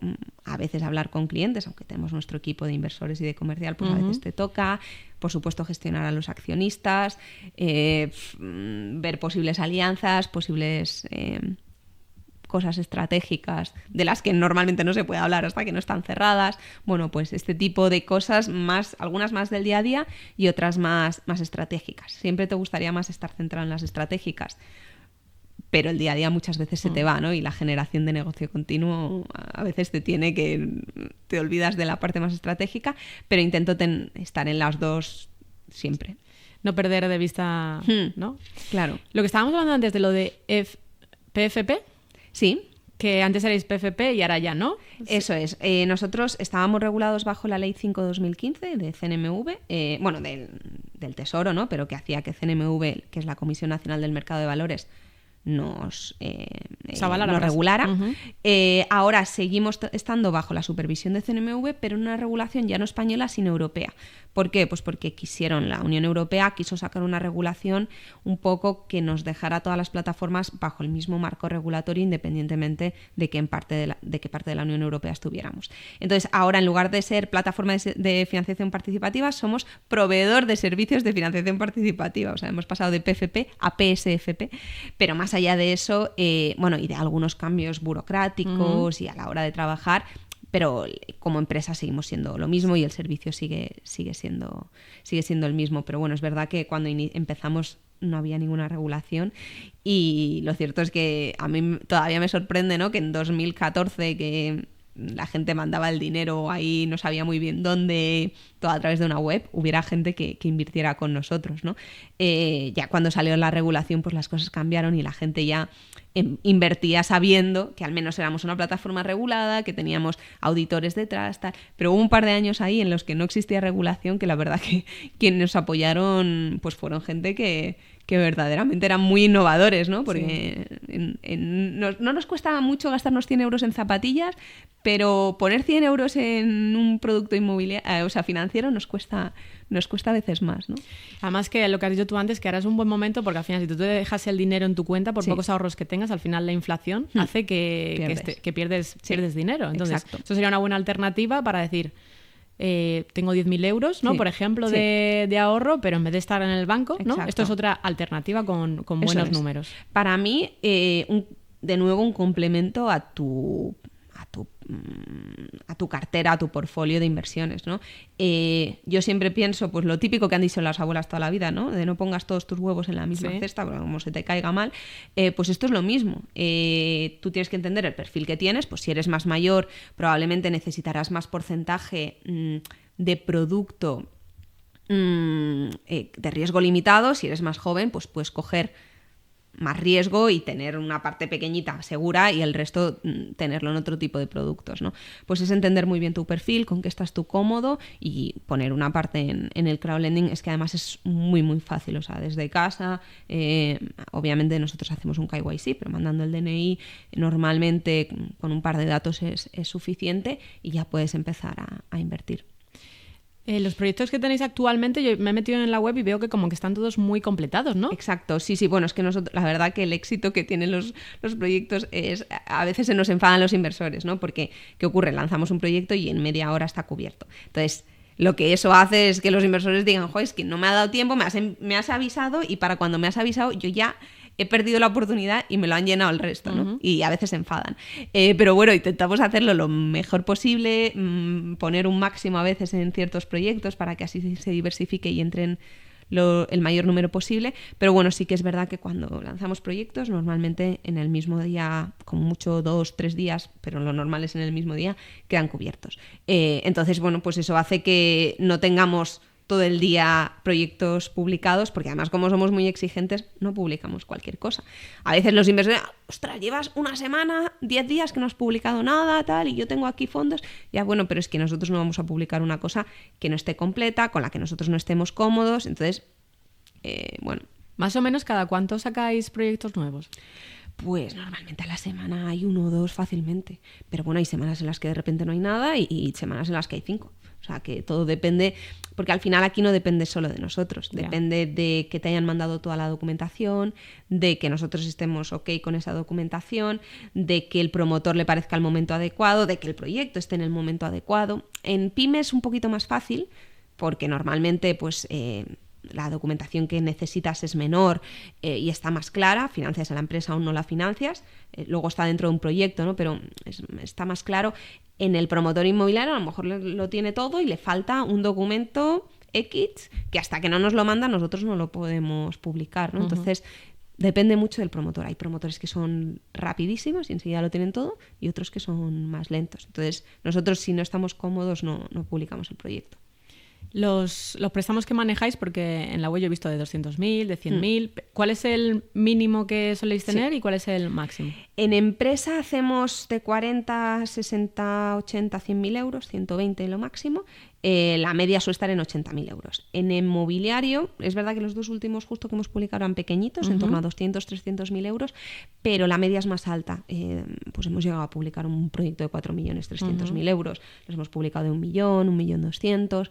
a veces hablar con clientes, aunque tenemos nuestro equipo de inversores y de comercial, pues a veces te toca, por supuesto gestionar a los accionistas, ver posibles alianzas, posibles cosas estratégicas de las que normalmente no se puede hablar hasta que no están cerradas. Bueno, pues este tipo de cosas, algunas más del día a día y otras más estratégicas. Siempre te gustaría más estar centrado en las estratégicas, pero el día a día muchas veces se te va, ¿no? Y la generación de negocio continuo a veces te olvidas de la parte más estratégica, pero intento estar en las dos siempre. No perder de vista, ¿no? Claro. Lo que estábamos hablando antes de lo de PFP. Sí. Que antes erais PFP y ahora ya no. Eso es. Nosotros estábamos regulados bajo la Ley 5/2015 de CNMV, bueno, del Tesoro, ¿no? Pero que hacía que CNMV, que es la Comisión Nacional del Mercado de Valores, nos regulara. Uh-huh. Ahora seguimos estando bajo la supervisión de CNMV, pero en una regulación ya no española, sino europea. ¿Por qué? Pues porque la Unión Europea quiso sacar una regulación un poco que nos dejara a todas las plataformas bajo el mismo marco regulatorio, independientemente de qué parte de la Unión Europea estuviéramos. Entonces, ahora, en lugar de ser plataforma de financiación participativa, somos proveedor de servicios de financiación participativa. O sea, hemos pasado de PFP a PSFP, pero más allá de eso, y de algunos cambios burocráticos y a la hora de trabajar, pero como empresa seguimos siendo lo mismo y el servicio sigue siendo el mismo. Pero bueno, es verdad que cuando empezamos no había ninguna regulación y lo cierto es que a mí todavía me sorprende, ¿no?, que en 2014, que la gente mandaba el dinero ahí, no sabía muy bien dónde, todo a través de una web, hubiera gente que invirtiera con nosotros, ¿no? Ya cuando salió la regulación, pues las cosas cambiaron y la gente ya invertía sabiendo que al menos éramos una plataforma regulada, que teníamos auditores detrás, tal. Pero hubo un par de años ahí en los que no existía regulación, que la verdad que quienes nos apoyaron pues fueron gente que verdaderamente eran muy innovadores, ¿no? Porque no nos cuesta mucho gastarnos 100 euros en zapatillas, pero poner 100 euros en un producto inmobiliario, financiero, nos cuesta a veces más, ¿no? Además, que lo que has dicho tú antes, que ahora es un buen momento, porque al final, si tú te dejas el dinero en tu cuenta, por pocos ahorros que tengas, al final la inflación hace que pierdes dinero. Entonces, eso sería una buena alternativa para decir, tengo 10.000 euros, ¿no? Por ejemplo, de ahorro, pero en vez de estar en el banco, ¿no? Esto es otra alternativa con buenos números. Para mí, de nuevo, un complemento a tu cartera, a tu portfolio de inversiones, ¿no? Yo siempre pienso, pues lo típico que han dicho las abuelas toda la vida, ¿no? De no pongas todos tus huevos en la misma cesta, porque como se te caiga mal. Pues esto es lo mismo. Tú tienes que entender el perfil que tienes. Pues si eres más mayor, probablemente necesitarás más porcentaje de producto de riesgo limitado. Si eres más joven, pues puedes coger más riesgo y tener una parte pequeñita segura y el resto tenerlo en otro tipo de productos, ¿no? Pues es entender muy bien tu perfil, con qué estás tú cómodo, y poner una parte en el crowdlending. Es que además es muy muy fácil, o sea, desde casa, obviamente nosotros hacemos un KYC, pero mandando el DNI normalmente con un par de datos es suficiente y ya puedes empezar a invertir. Los proyectos que tenéis actualmente, yo me he metido en la web y veo que como que están todos muy completados, ¿no? Exacto, sí, bueno, es que nosotros, la verdad que el éxito que tienen los proyectos es, a veces se nos enfadan los inversores, ¿no? Porque, ¿qué ocurre? Lanzamos un proyecto y en media hora está cubierto. Entonces, lo que eso hace es que los inversores digan, es que no me ha dado tiempo, me has avisado, y para cuando me has avisado yo ya he perdido la oportunidad y me lo han llenado el resto, ¿no? Uh-huh. Y a veces se enfadan. Pero bueno, intentamos hacerlo lo mejor posible, poner un máximo a veces en ciertos proyectos para que así se diversifique y entren el mayor número posible. Pero bueno, sí que es verdad que cuando lanzamos proyectos, normalmente en el mismo día, como mucho 2-3 días, pero lo normal es en el mismo día, quedan cubiertos. Entonces, bueno, pues eso hace que no tengamos todo el día proyectos publicados, porque además, como somos muy exigentes, no publicamos cualquier cosa. A veces los inversores, ostras, llevas una semana, 10 días que no has publicado nada, tal, y yo tengo aquí fondos. Ya, bueno, pero es que nosotros no vamos a publicar una cosa que no esté completa, con la que nosotros no estemos cómodos. Entonces, bueno. ¿Más o menos cada cuánto sacáis proyectos nuevos? Pues normalmente a la semana hay 1 o 2 fácilmente. Pero bueno, hay semanas en las que de repente no hay nada y semanas en las que hay 5. O sea, que todo depende, porque al final aquí no depende solo de nosotros, depende de que te hayan mandado toda la documentación, de que nosotros estemos ok con esa documentación, de que el promotor le parezca el momento adecuado, de que el proyecto esté en el momento adecuado. En pyme es un poquito más fácil, porque normalmente pues la documentación que necesitas es menor y está más clara, financias a la empresa o no la financias, luego está dentro de un proyecto, ¿no? Pero está más claro. En el promotor inmobiliario a lo mejor lo tiene todo y le falta un documento X que hasta que no nos lo manda nosotros no lo podemos publicar, ¿no? Entonces depende mucho del promotor. Hay promotores que son rapidísimos y enseguida lo tienen todo y otros que son más lentos. Entonces nosotros, si no estamos cómodos, no publicamos el proyecto. Los préstamos que manejáis, porque en la web yo he visto de 200.000, de 100.000, ¿cuál es el mínimo que soléis tener y cuál es el máximo? En empresa hacemos de 40, 60, 80, 100.000 euros, 120 lo máximo. La media suele estar en 80.000 euros. En inmobiliario, es verdad que los dos últimos justo que hemos publicado eran pequeñitos, en torno a 200, 300.000 euros, pero la media es más alta. Pues hemos llegado a publicar un proyecto de 4.300.000 euros. Los hemos publicado de 1 millón, 1.200.000.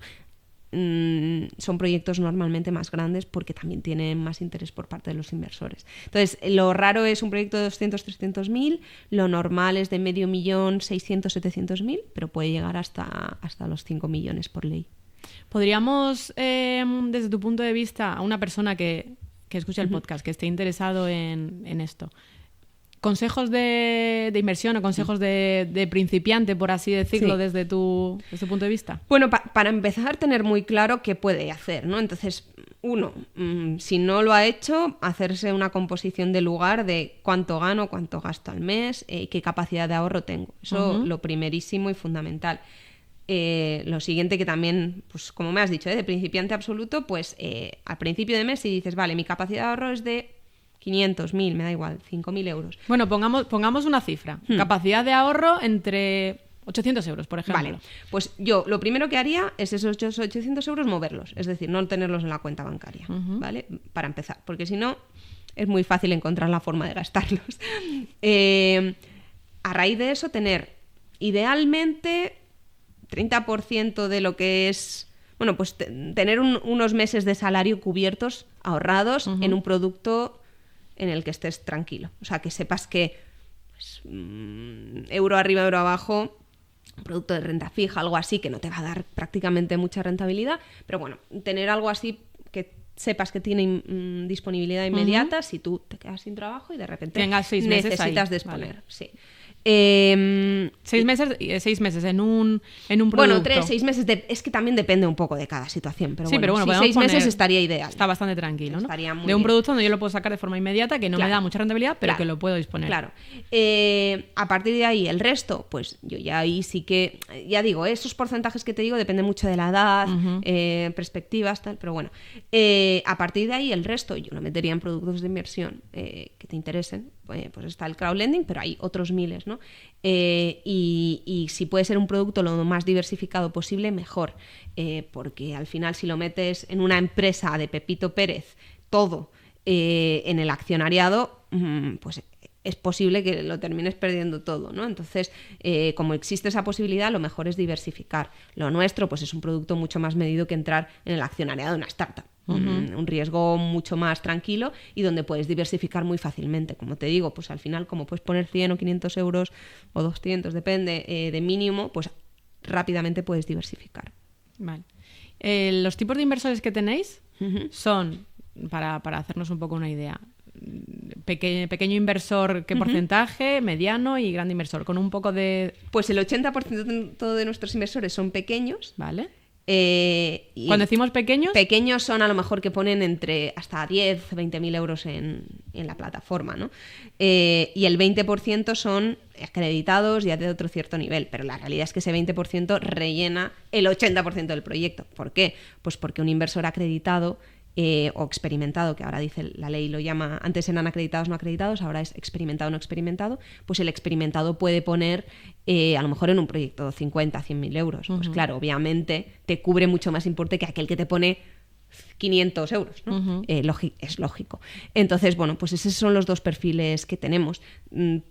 Son proyectos normalmente más grandes porque también tienen más interés por parte de los inversores. Entonces, lo raro es un proyecto de 200, 300.000, lo normal es de 500.000, 600, 700.000, pero puede llegar hasta los 5 millones por ley. ¿Podríamos, desde tu punto de vista, a una persona que escuche el podcast, que esté interesado en esto, consejos de inversión o consejos de principiante, por así decirlo, desde tu punto de vista? Bueno, para empezar, tener muy claro qué puede hacer, ¿no? Entonces, uno, si no lo ha hecho, hacerse una composición de lugar de cuánto gano, cuánto gasto al mes, qué capacidad de ahorro tengo. Eso lo primerísimo y fundamental. Lo siguiente que también, pues como me has dicho, de principiante absoluto, pues al principio de mes si dices, vale, mi capacidad de ahorro es de 500, 1.000, me da igual, 5.000 euros. Bueno, pongamos una cifra. Capacidad de ahorro entre 800 euros, por ejemplo. Vale, pues yo lo primero que haría es esos 800 euros moverlos, es decir, no tenerlos en la cuenta bancaria, ¿vale? Para empezar, porque si no es muy fácil encontrar la forma de gastarlos. A raíz de eso, tener idealmente 30% de lo que es... Bueno, pues tener unos meses de salario cubiertos, ahorrados, en un producto en el que estés tranquilo. O sea, que sepas que pues, euro arriba, euro abajo, un producto de renta fija, algo así, que no te va a dar prácticamente mucha rentabilidad, pero bueno, tener algo así que sepas que tiene disponibilidad inmediata si tú te quedas sin trabajo y de repente necesitas disponer. Vale. Sí. 6 meses en un producto. Bueno, 6 meses. Es que también depende un poco de cada situación. Pero sí, bueno, pero bueno, 6 meses estaría ideal. Está bastante tranquilo, ¿no? Estaría muy de un producto donde yo lo puedo sacar de forma inmediata, que no me da mucha rentabilidad, pero que lo puedo disponer. Claro. A partir de ahí, el resto, pues yo ya ahí sí que... Ya digo, esos porcentajes que te digo dependen mucho de la edad, perspectivas, tal, pero bueno. A partir de ahí, el resto yo lo metería en productos de inversión que te interesen. Pues está el crowdlending, pero hay otros miles, ¿no? Y si puede ser un producto lo más diversificado posible, mejor, porque al final si lo metes en una empresa de Pepito Pérez, todo en el accionariado, pues es posible que lo termines perdiendo todo, ¿no? Entonces, como existe esa posibilidad, lo mejor es diversificar. Lo nuestro, pues es un producto mucho más medido que entrar en el accionariado de una startup. Un riesgo mucho más tranquilo y donde puedes diversificar muy fácilmente. Como te digo, pues al final, como puedes poner 100 o 500 euros o 200, depende, de mínimo, pues rápidamente puedes diversificar. Vale. Los tipos de inversores que tenéis son, para hacernos un poco una idea, pequeño inversor, ¿qué porcentaje? Mediano y grande inversor, con un poco de... Pues el 80% de nuestros inversores son pequeños. Vale. Cuando decimos pequeños... Pequeños son a lo mejor que ponen entre hasta 10, 20.000 euros en la plataforma, ¿no? Y el 20% son acreditados ya de otro cierto nivel, pero la realidad es que ese 20% rellena el 80% del proyecto. ¿Por qué? Pues porque un inversor acreditado o experimentado, que ahora dice la ley, lo llama, antes eran acreditados no acreditados, ahora es experimentado no experimentado, pues el experimentado puede poner a lo mejor en un proyecto 50, 100.000 euros. Pues claro, obviamente te cubre mucho más importe que aquel que te pone 500 euros, ¿no? Es lógico. Entonces, bueno, pues esos son los dos perfiles que tenemos.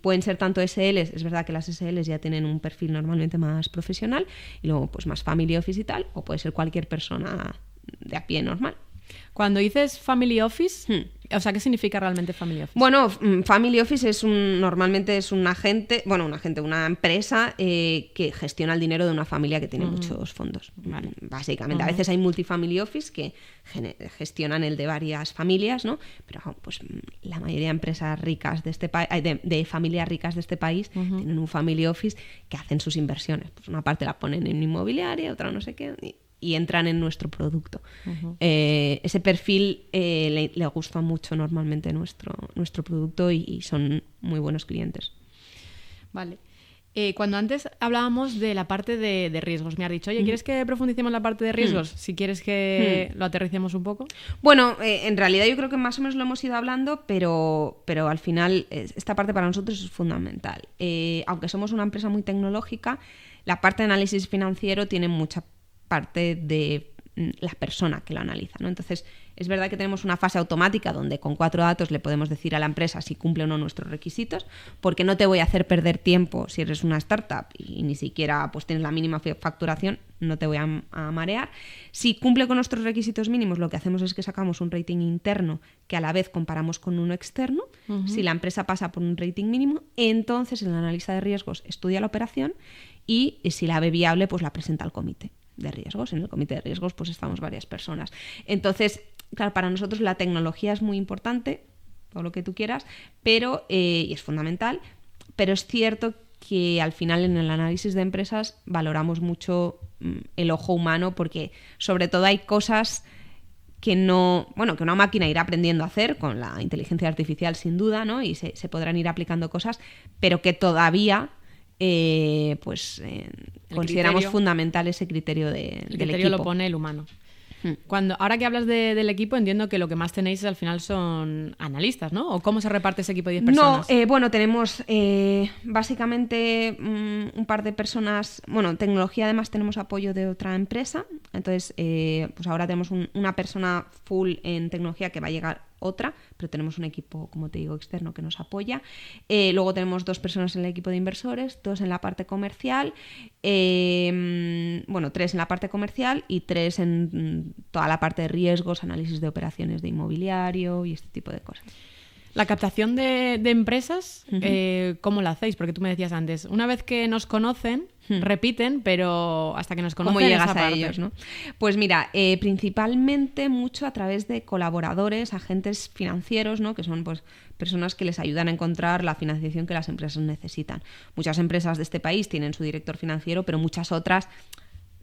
Pueden ser tanto SLs, es verdad que las SLs ya tienen un perfil normalmente más profesional, y luego pues más family office y tal, o puede ser cualquier persona de a pie normal. Cuando dices family office, O sea, ¿qué significa realmente Family Office? Bueno, Family Office normalmente es una empresa que gestiona el dinero de una familia que tiene muchos fondos. Vale. Básicamente, a veces hay multifamily office que gestionan el de varias familias, ¿no? Pero pues la mayoría de empresas ricas de este país, de familias ricas de este país, tienen un family office que hacen sus inversiones. Pues una parte la ponen en inmobiliaria, otra no sé qué, y entran en nuestro producto. Ese perfil le gusta mucho normalmente nuestro producto y son muy buenos clientes. Vale. Cuando antes hablábamos de la parte de riesgos, me has dicho, oye, ¿quieres que profundicemos en la parte de riesgos? Si quieres que lo aterricemos un poco. Bueno, en realidad yo creo que más o menos lo hemos ido hablando, pero al final esta parte para nosotros es fundamental. Aunque somos una empresa muy tecnológica, la parte de análisis financiero tiene mucha parte de la persona que lo analiza, ¿no? Entonces, es verdad que tenemos una fase automática donde con 4 datos le podemos decir a la empresa si cumple o no nuestros requisitos, porque no te voy a hacer perder tiempo si eres una startup y ni siquiera pues tienes la mínima facturación, no te voy a marear. Si cumple con nuestros requisitos mínimos, lo que hacemos es que sacamos un rating interno que a la vez comparamos con uno externo. Si la empresa pasa por un rating mínimo, entonces el analista de riesgos estudia la operación y si la ve viable, pues la presenta al comité de riesgos. En el comité de riesgos pues estamos varias personas. Entonces, claro, para nosotros la tecnología es muy importante, todo lo que tú quieras, pero y es fundamental, pero es cierto que al final en el análisis de empresas valoramos mucho el ojo humano, porque sobre todo hay cosas que una máquina irá aprendiendo a hacer con la inteligencia artificial sin duda, ¿no? Y se podrán ir aplicando cosas, pero que todavía consideramos fundamental ese criterio del equipo. El criterio lo pone el humano. Ahora que hablas del equipo, entiendo que lo que más tenéis al final son analistas, ¿no? ¿O cómo se reparte ese equipo de 10 personas? No, tenemos básicamente un par de personas. Bueno, tecnología además tenemos apoyo de otra empresa. Entonces, pues ahora tenemos una persona full en tecnología, que va a llegar otra, pero tenemos un equipo, como te digo, externo que nos apoya. Luego tenemos 2 personas en el equipo de inversores, 2 en la parte comercial, 3 en la parte comercial y 3 en toda la parte de riesgos, análisis de operaciones de inmobiliario y este tipo de cosas. La captación de empresas, ¿cómo la hacéis? Porque tú me decías antes, una vez que nos conocen, repiten, pero hasta que nos conocen... ¿Cómo llegas a ellos, no? Pues mira, principalmente mucho a través de colaboradores, agentes financieros, ¿no? Que son pues personas que les ayudan a encontrar la financiación que las empresas necesitan. Muchas empresas de este país tienen su director financiero, pero muchas otras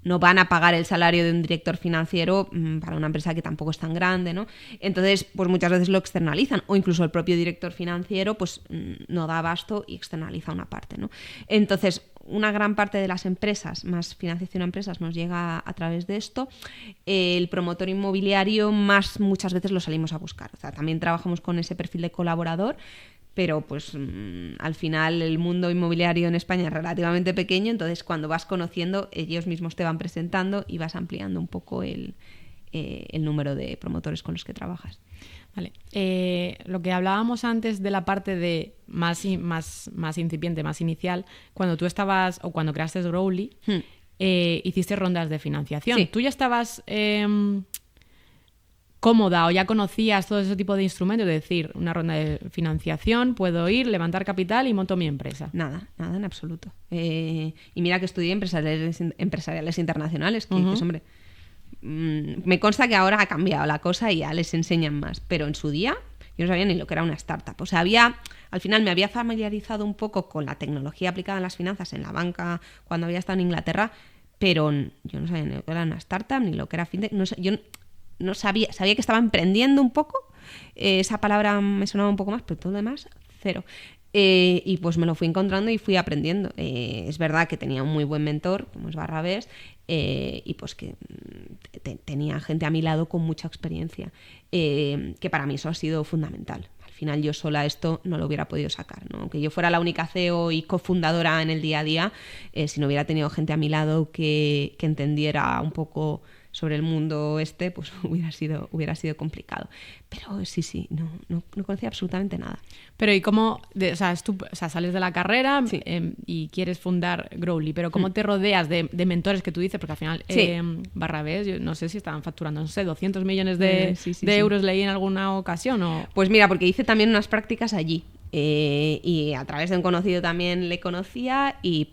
no van a pagar el salario de un director financiero para una empresa que tampoco es tan grande, ¿no? Entonces, pues muchas veces lo externalizan, o incluso el propio director financiero pues no da abasto y externaliza una parte, ¿no? Entonces, una gran parte de las empresas, más financiación a empresas, nos llega a través de esto. El promotor inmobiliario muchas veces lo salimos a buscar. O sea, también trabajamos con ese perfil de colaborador, pero pues al final el mundo inmobiliario en España es relativamente pequeño, entonces cuando vas conociendo, ellos mismos te van presentando y vas ampliando un poco el número de promotores con los que trabajas. Vale. Lo que hablábamos antes de la parte de más incipiente, más inicial, cuando tú estabas, o cuando creaste Growly, hiciste rondas de financiación. Sí. ¿Tú ya estabas cómoda o ya conocías todo ese tipo de instrumentos? Es decir, una ronda de financiación, puedo ir, levantar capital y monto mi empresa. Nada en absoluto. Y mira que estudié empresariales internacionales, que dices, hombre, me consta que ahora ha cambiado la cosa y ya les enseñan más, pero en su día yo no sabía ni lo que era una startup. O sea, al final me había familiarizado un poco con la tecnología aplicada en las finanzas en la banca cuando había estado en Inglaterra, pero yo no sabía ni lo que era una startup, ni lo que era fintech. Yo no sabía que estaba emprendiendo un poco, esa palabra me sonaba un poco más, pero todo lo demás, cero. Y pues me lo fui encontrando y fui aprendiendo. Es verdad que tenía un muy buen mentor, como es Barrabés, y pues que tenía gente a mi lado con mucha experiencia, que para mí eso ha sido fundamental. Al final yo sola esto no lo hubiera podido sacar, ¿no? Aunque yo fuera la única CEO y cofundadora en el día a día, si no hubiera tenido gente a mi lado que entendiera un poco sobre el mundo pues hubiera sido complicado. Pero sí, no conocía absolutamente nada. Pero ¿y cómo? Sales de la carrera y quieres fundar Growly, pero ¿cómo te rodeas de mentores que tú dices? Porque al final Barrabés, yo no sé si estaban facturando, no sé, 200 millones de euros, leí en alguna ocasión. ¿O? Pues mira, porque hice también unas prácticas allí. Y a través de un conocido también le conocía y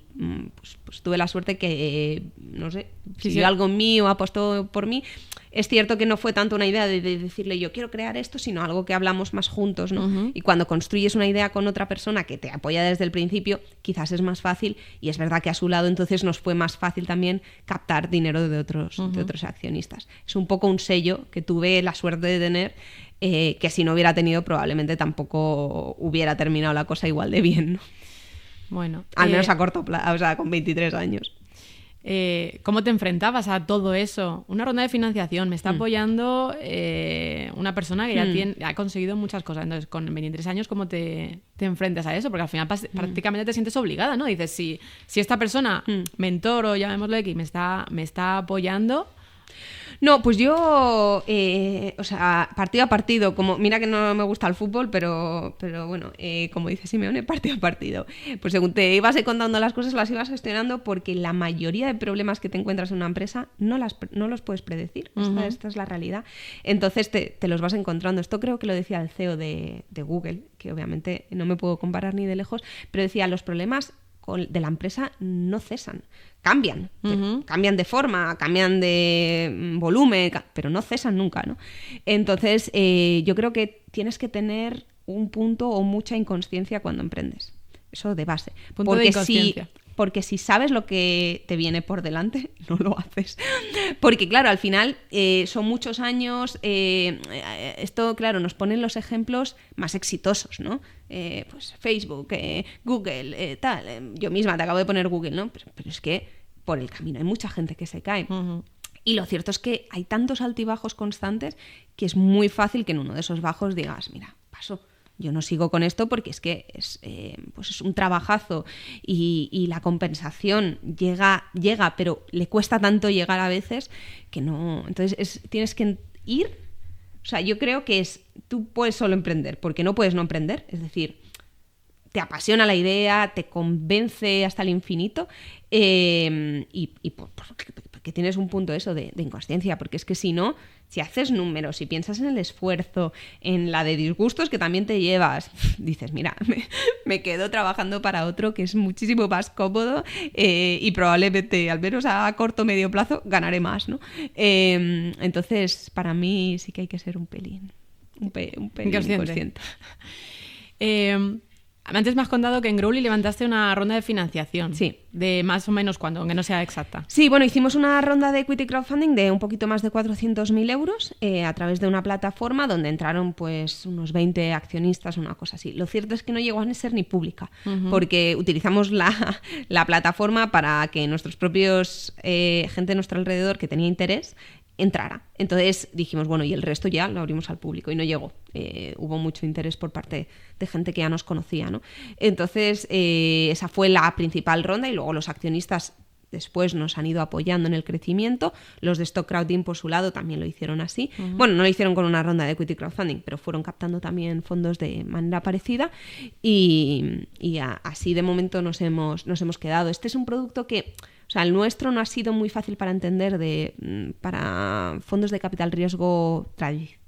pues tuve la suerte que, no sé, si algo mío apostó por mí. Es cierto que no fue tanto una idea de decirle yo quiero crear esto, sino algo que hablamos más juntos, ¿no? Uh-huh. Y cuando construyes una idea con otra persona que te apoya desde el principio, quizás es más fácil, y es verdad que a su lado entonces nos fue más fácil también captar dinero de otros accionistas. Es un poco un sello que tuve la suerte de tener, que si no hubiera tenido probablemente tampoco hubiera terminado la cosa igual de bien, ¿no? Bueno, al menos a corto plazo, o sea, con 23 años. ¿Cómo te enfrentabas a todo eso? Una ronda de financiación, me está apoyando una persona que ya ha conseguido muchas cosas. Entonces, con 23 años, ¿cómo te enfrentas a eso? Porque al final prácticamente te sientes obligada, ¿no? Dices, si esta persona, mentor o llamémoslo X, me está apoyando... No, pues yo, partido a partido, como mira que no me gusta el fútbol, pero bueno, como dice Simeone, partido a partido. Pues según te ibas contando las cosas, las ibas gestionando, porque la mayoría de problemas que te encuentras en una empresa no los puedes predecir. Uh-huh. Esta es la realidad. Entonces te los vas encontrando. Esto creo que lo decía el CEO de Google, que obviamente no me puedo comparar ni de lejos, pero decía, los problemas de la empresa no cesan, cambian, cambian de forma, cambian de volumen, pero no cesan nunca, ¿no? Entonces yo creo que tienes que tener un punto o mucha inconsciencia cuando emprendes, eso de base, punto de inconsciencia. Porque si sabes lo que te viene por delante, no lo haces. Porque, claro, al final son muchos años. Esto, claro, nos ponen los ejemplos más exitosos, ¿no? Pues Facebook, Google, tal. Yo misma te acabo de poner Google, ¿no? Pero es que por el camino hay mucha gente que se cae. Uh-huh. Y lo cierto es que hay tantos altibajos constantes que es muy fácil que en uno de esos bajos digas, mira, paso. Yo no sigo con esto porque es que es un trabajazo y la compensación llega, pero le cuesta tanto llegar a veces que no. Entonces tienes que ir. O sea, yo creo que tú puedes solo emprender porque no puedes no emprender. Es decir, te apasiona la idea, te convence hasta el infinito porque tienes un punto de inconsciencia, porque es que si no, si haces números, si piensas en el esfuerzo, en la de disgustos que también te llevas, dices, mira, me quedo trabajando para otro que es muchísimo más cómodo y probablemente, al menos a corto o medio plazo, ganaré más, ¿no? Entonces, para mí sí que hay que ser un pelín inconsciente. Antes me has contado que en Growly levantaste una ronda de financiación. Sí. ¿De más o menos cuándo? Aunque no sea exacta. Sí, bueno, hicimos una ronda de equity crowdfunding de un poquito más de 400.000 euros a través de una plataforma donde entraron pues unos 20 accionistas, una cosa así. Lo cierto es que no llegó a ser ni pública, porque utilizamos la plataforma para que nuestros propios gente a nuestro alrededor que tenía interés entrara. Entonces dijimos, bueno, y el resto ya lo abrimos al público, y no llegó. Hubo mucho interés por parte de gente que ya nos conocía, ¿no? Entonces esa fue la principal ronda, y luego los accionistas después nos han ido apoyando en el crecimiento. Los de Stock Crowding, por su lado, también lo hicieron así. Uh-huh. Bueno, no lo hicieron con una ronda de equity crowdfunding, pero fueron captando también fondos de manera parecida, y así de momento nos hemos quedado. Este es un producto que, o sea, el nuestro no ha sido muy fácil para entender para fondos de capital riesgo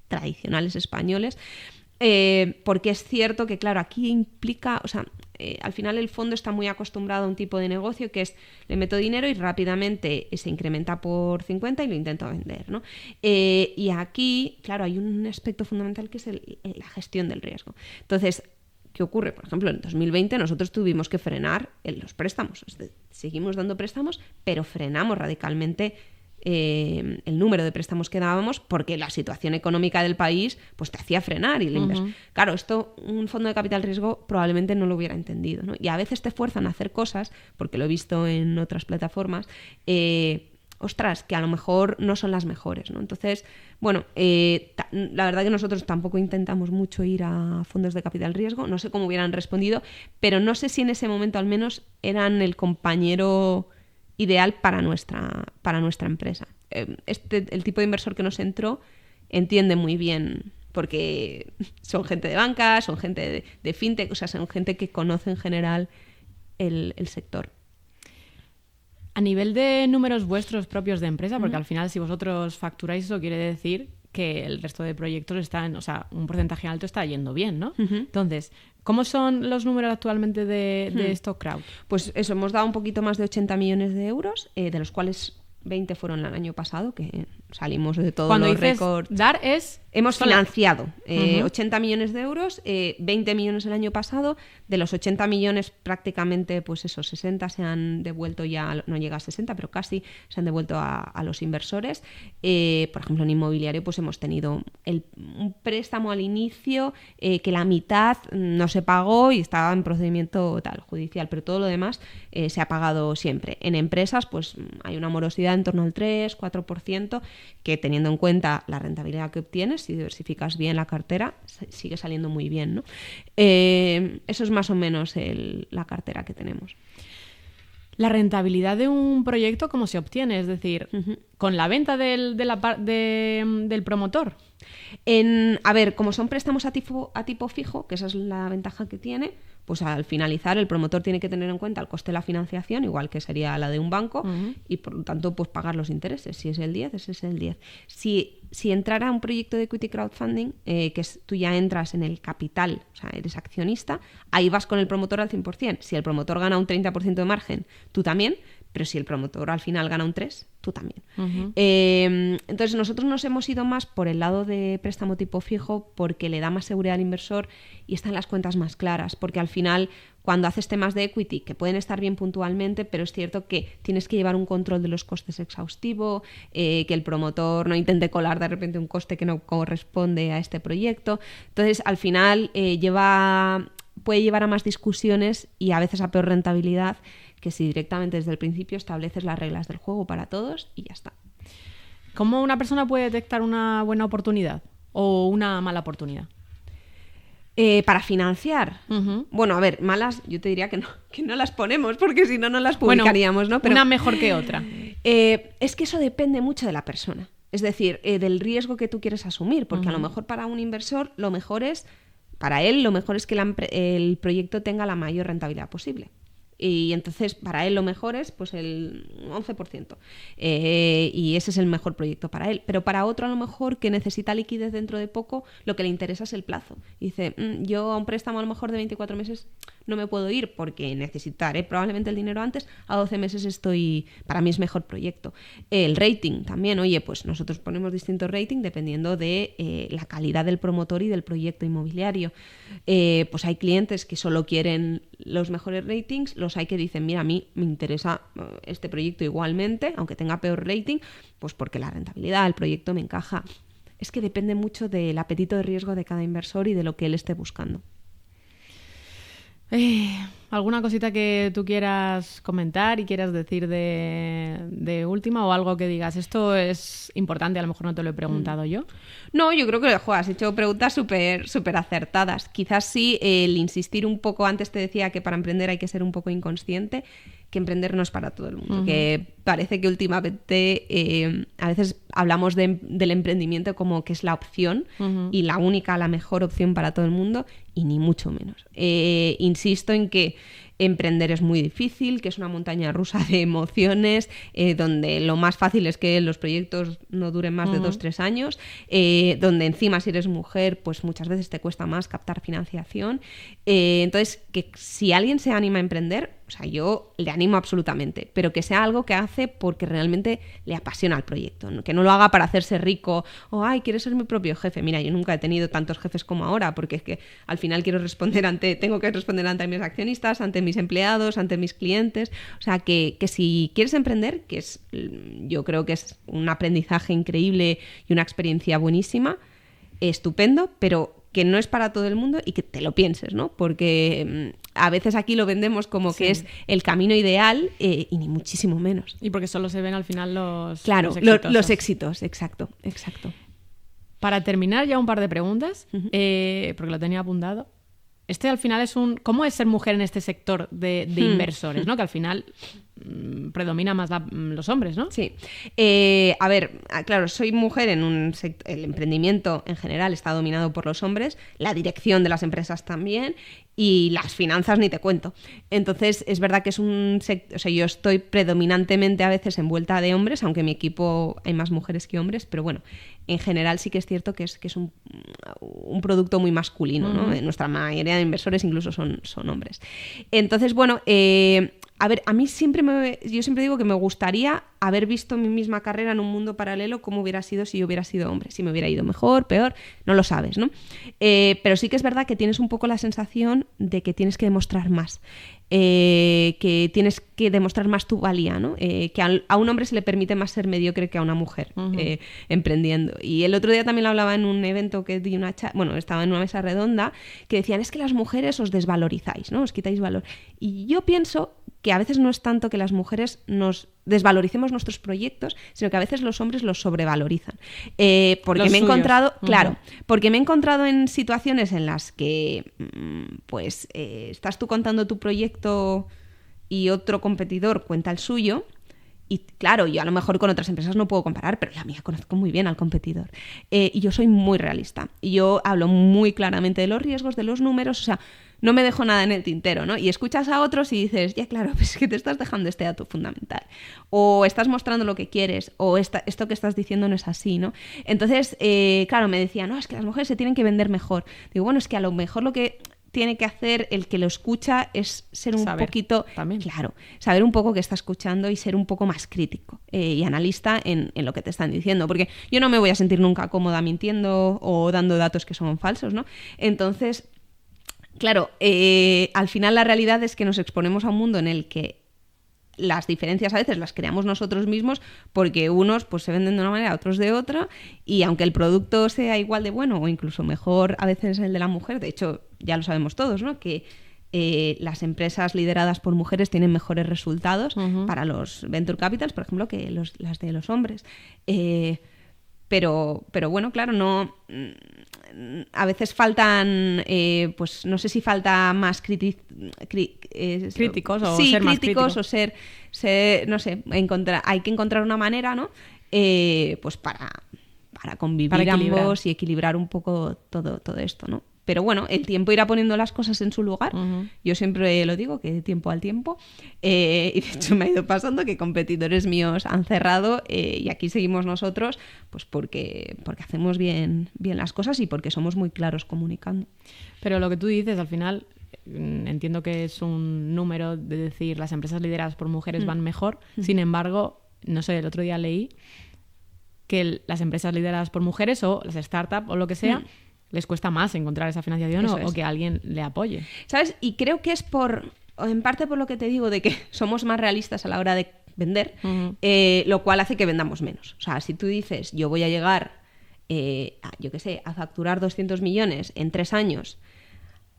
tradicionales españoles, porque es cierto que, claro, aquí implica, o sea, al final el fondo está muy acostumbrado a un tipo de negocio que es, le meto dinero y rápidamente se incrementa por 50 y lo intento vender, ¿no? Y aquí, claro, hay un aspecto fundamental que es la gestión del riesgo. Entonces, ¿qué ocurre? Por ejemplo, en 2020 nosotros tuvimos que frenar los préstamos. Seguimos dando préstamos, pero frenamos radicalmente el número de préstamos que dábamos porque la situación económica del país pues te hacía frenar. Claro, esto un fondo de capital riesgo probablemente no lo hubiera entendido, ¿no? Y a veces te fuerzan a hacer cosas, porque lo he visto en otras plataformas, que a lo mejor no son las mejores, ¿no? Entonces, bueno, la verdad que nosotros tampoco intentamos mucho ir a fondos de capital riesgo. No sé cómo hubieran respondido, pero no sé si en ese momento al menos eran el compañero ideal para nuestra empresa. el tipo de inversor que nos entró entiende muy bien, porque son gente de banca, son gente de fintech, o sea, son gente que conoce en general el sector. A nivel de números vuestros propios de empresa, porque al final si vosotros facturáis, eso quiere decir que el resto de proyectos están, o sea, un porcentaje alto está yendo bien, ¿no? Entonces, ¿cómo son los números actualmente de StockCrowd? Pues eso, hemos dado un poquito más de 80 millones de euros, de los cuales 20 fueron el año pasado, que salimos de todos los récords. Dar es... Hemos financiado 80 millones de euros, 20 millones el año pasado. De los 80 millones prácticamente, pues esos 60 se han devuelto ya, no llega a 60, pero casi se han devuelto a los inversores. Por ejemplo, en inmobiliario pues hemos tenido un préstamo al inicio que la mitad no se pagó y estaba en procedimiento judicial, pero todo lo demás se ha pagado siempre. En empresas pues hay una morosidad en torno al 3-4%, que teniendo en cuenta la rentabilidad que obtienes, si diversificas bien la cartera, sigue saliendo muy bien, ¿no? Eso es más o menos la cartera que tenemos. La rentabilidad de un proyecto, ¿cómo se obtiene? Es decir, ¿con la venta del promotor? A ver, como son préstamos a tipo fijo, que esa es la ventaja que tiene, pues al finalizar el promotor tiene que tener en cuenta el coste de la financiación, igual que sería la de un banco, y por lo tanto pues pagar los intereses. Si es el 10, ese es el 10. Si entrara un proyecto de equity crowdfunding, tú ya entras en el capital, o sea, eres accionista, ahí vas con el promotor al 100%. Si el promotor gana un 30% de margen, tú también, pero si el promotor al final gana un 3%, tú también. Entonces nosotros nos hemos ido más por el lado de préstamo tipo fijo porque le da más seguridad al inversor y están las cuentas más claras, porque al final cuando haces temas de equity, que pueden estar bien puntualmente, pero es cierto que tienes que llevar un control de los costes exhaustivo, que el promotor no intente colar de repente un coste que no corresponde a este proyecto. Entonces al final puede llevar a más discusiones y a veces a peor rentabilidad que si directamente desde el principio estableces las reglas del juego para todos y ya está. ¿Cómo una persona puede detectar una buena oportunidad o una mala oportunidad? Para financiar. Bueno, a ver, malas yo te diría que no las ponemos porque si no, no las publicaríamos, ¿no? Pero, una mejor que otra. Es que eso depende mucho de la persona. Es decir, del riesgo que tú quieres asumir, porque a lo mejor para un inversor para él lo mejor es que el proyecto tenga la mayor rentabilidad posible. Y entonces para él lo mejor es pues el 11%. Y ese es el mejor proyecto para él. Pero para otro a lo mejor que necesita liquidez dentro de poco, lo que le interesa es el plazo. Y dice, yo a un préstamo a lo mejor de 24 meses no me puedo ir porque necesitaré probablemente el dinero antes. A 12 meses para mí es mejor proyecto. El rating también, oye, pues nosotros ponemos distintos ratings dependiendo de la calidad del promotor y del proyecto inmobiliario. Pues hay clientes que solo quieren los mejores ratings, los hay que dicen, mira, a mí me interesa este proyecto igualmente, aunque tenga peor rating, pues porque la rentabilidad del proyecto me encaja. Es que depende mucho del apetito de riesgo de cada inversor y de lo que él esté buscando. ¿Alguna cosita que tú quieras comentar y quieras decir de última o algo que digas? Esto es importante, a lo mejor no te lo he preguntado yo. No, yo creo que has hecho preguntas súper acertadas. Quizás sí, el insistir un poco, antes te decía que para emprender hay que ser un poco inconsciente, que emprender no es para todo el mundo, que parece que últimamente a veces hablamos del emprendimiento como que es la opción y la mejor opción para todo el mundo, y ni mucho menos. Insisto en que emprender es muy difícil, que es una montaña rusa de emociones, donde lo más fácil es que los proyectos no duren más de 2-3 años, donde encima si eres mujer, pues muchas veces te cuesta más captar financiación. Entonces, que si alguien se anima a emprender, o sea, yo le animo absolutamente, pero que sea algo que hace porque realmente le apasiona el proyecto, ¿no? Que no lo haga para hacerse rico o, quiero ser mi propio jefe. Mira, yo nunca he tenido tantos jefes como ahora, porque es que al final tengo que responder ante mis accionistas, ante mis empleados, ante mis clientes. O sea, que si quieres emprender, yo creo que es un aprendizaje increíble y una experiencia buenísima, estupendo, pero que no es para todo el mundo y que te lo pienses, ¿no? Porque a veces aquí lo vendemos como que es el camino ideal y ni muchísimo menos. Y porque solo se ven al final los los éxitos, exacto. Para terminar, ya un par de preguntas, porque lo tenía apuntado. al final es ¿cómo es ser mujer en este sector de inversores, ¿no? Que al final predomina más los hombres, ¿no? Sí. A ver, claro, soy mujer en un sector, el emprendimiento en general está dominado por los hombres, la dirección de las empresas también, y las finanzas ni te cuento. Entonces, es verdad que es un sector, o sea, yo estoy predominantemente a veces envuelta de hombres, aunque en mi equipo hay más mujeres que hombres, pero bueno, en general sí que es cierto que es un producto muy masculino, ¿no? Nuestra mayoría de inversores incluso son hombres. Entonces, bueno, a ver, a mí yo siempre digo que me gustaría haber visto mi misma carrera en un mundo paralelo como hubiera sido si yo hubiera sido hombre. Si me hubiera ido mejor, peor, no lo sabes, ¿no? Pero sí que es verdad que tienes un poco la sensación de que tienes que demostrar más. Que tienes que demostrar más tu valía, ¿no? Que a un hombre se le permite más ser mediocre que a una mujer emprendiendo. Y el otro día también lo hablaba en un evento que di estaba en una mesa redonda, que decían, es que las mujeres os desvalorizáis, ¿no? Os quitáis valor. Y yo pienso que a veces no es tanto que las mujeres nos desvaloricemos nuestros proyectos, sino que a veces los hombres los sobrevalorizan. Porque me he encontrado, claro, porque me he encontrado en situaciones en las que estás tú contando tu proyecto y otro competidor cuenta el suyo. Y claro, yo a lo mejor con otras empresas no puedo comparar, pero la mía conozco muy bien al competidor. Y yo soy muy realista. Y yo hablo muy claramente de los riesgos, de los números, o sea, no me dejo nada en el tintero, ¿no? Y escuchas a otros y dices, ya claro, pues es que te estás dejando este dato fundamental. O estás mostrando lo que quieres, o esto que estás diciendo no es así, ¿no? Entonces, claro, me decía, no, es que las mujeres se tienen que vender mejor. Digo, bueno, es que a lo mejor lo que tiene que hacer el que lo escucha es ser un poquito, también. Claro, saber un poco qué está escuchando y ser un poco más crítico y analista en lo que te están diciendo, porque yo no me voy a sentir nunca cómoda mintiendo o dando datos que son falsos, ¿no? Entonces, claro, al final la realidad es que nos exponemos a un mundo en el que las diferencias a veces las creamos nosotros mismos porque unos pues se venden de una manera, otros de otra, y aunque el producto sea igual de bueno o incluso mejor a veces el de la mujer, de hecho ya lo sabemos todos, ¿no? Que las empresas lideradas por mujeres tienen mejores resultados para los venture capitals, por ejemplo, que las de los hombres. Pero bueno, claro, no... A veces faltan, pues no sé si falta más críticos o ser críticos más crítico. o ser, no sé, hay que encontrar una manera, ¿no? Pues para convivir ambos y equilibrar un poco todo esto, ¿no? Pero bueno, el tiempo irá poniendo las cosas en su lugar. Yo siempre lo digo, que tiempo al tiempo. Y de hecho me ha ido pasando que competidores míos han cerrado y aquí seguimos nosotros, pues porque hacemos bien las cosas y porque somos muy claros comunicando. Pero lo que tú dices, al final, entiendo que es un número de decir las empresas lideradas por mujeres van mejor. Sin embargo, no sé, el otro día leí que las empresas lideradas por mujeres o las startups o lo que sea... les cuesta más encontrar esa financiación o que alguien le apoye. ¿Sabes? Y creo que es en parte por lo que te digo de que somos más realistas a la hora de vender, lo cual hace que vendamos menos. O sea, si tú dices, yo voy a llegar, a facturar 200 millones en 3 años,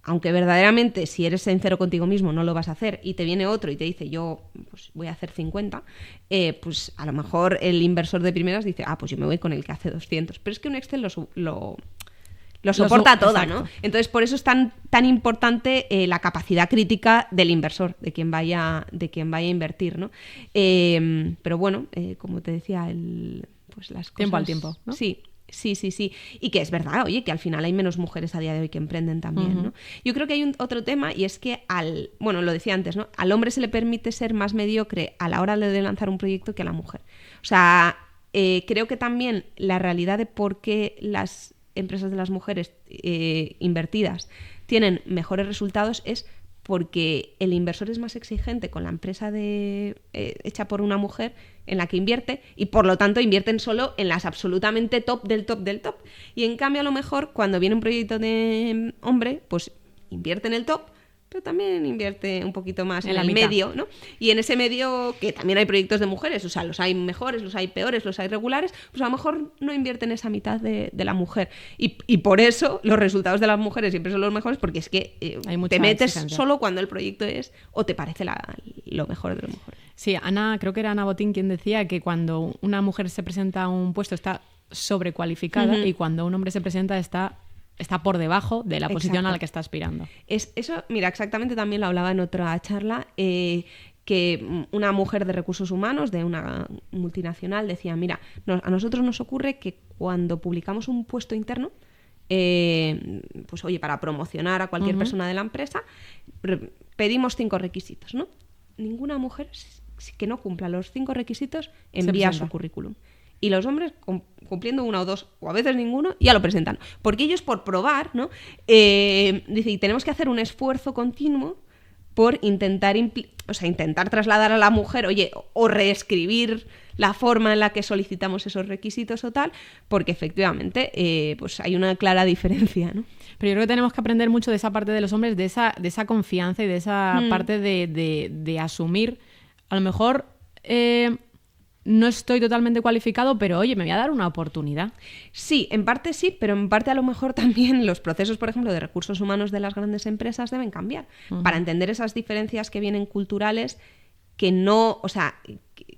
aunque verdaderamente si eres sincero contigo mismo no lo vas a hacer y te viene otro y te dice yo pues voy a hacer 50, pues a lo mejor el inversor de primeras dice, pues yo me voy con el que hace 200. Pero es que un Excel lo soporta toda, ¿no? Entonces, por eso es tan importante la capacidad crítica del inversor, de quien vaya a invertir, ¿no? Pero bueno, como te decía, pues las cosas... Tiempo al tiempo, ¿no? Sí. Y que es verdad, oye, que al final hay menos mujeres a día de hoy que emprenden también, ¿no? Yo creo que hay otro tema y es que lo decía antes, ¿no? Al hombre se le permite ser más mediocre a la hora de lanzar un proyecto que a la mujer. O sea, creo que también la realidad de por qué las empresas de las mujeres invertidas tienen mejores resultados es porque el inversor es más exigente con la empresa hecha por una mujer en la que invierte y por lo tanto invierten solo en las absolutamente top del top del top. Y en cambio a lo mejor cuando viene un proyecto de hombre, pues invierte en el top, pero también invierte un poquito más en el medio, ¿no? Y en ese medio, que también hay proyectos de mujeres, o sea, los hay mejores, los hay peores, los hay regulares, pues a lo mejor no invierten esa mitad de la mujer. Y por eso los resultados de las mujeres siempre son los mejores, porque es que te metes solo cuando el proyecto es o te parece lo mejor de lo mejor. Sí, creo que era Ana Botín quien decía que cuando una mujer se presenta a un puesto está sobrecualificada y cuando un hombre se presenta está está por debajo de la posición a la que está aspirando. Eso, mira, exactamente también lo hablaba en otra charla, que una mujer de recursos humanos de una multinacional decía, mira, a nosotros nos ocurre que cuando publicamos un puesto interno, pues oye, para promocionar a cualquier persona de la empresa, pedimos 5 requisitos, ¿no? Ninguna mujer que no cumpla los 5 requisitos envía su currículum. Y los hombres, cumpliendo 1 o 2, o a veces ninguno, ya lo presentan. Porque ellos, por probar, ¿no? Dicen, tenemos que hacer un esfuerzo continuo por intentar trasladar a la mujer, oye, o reescribir la forma en la que solicitamos esos requisitos o tal, porque efectivamente pues hay una clara diferencia, ¿no? Pero yo creo que tenemos que aprender mucho de esa parte de los hombres, de esa confianza y de esa parte de asumir, a lo mejor... no estoy totalmente cualificado, pero oye, me voy a dar una oportunidad. Sí, en parte sí, pero en parte a lo mejor también los procesos, por ejemplo, de recursos humanos de las grandes empresas deben cambiar para entender esas diferencias que vienen culturales, que no, o sea,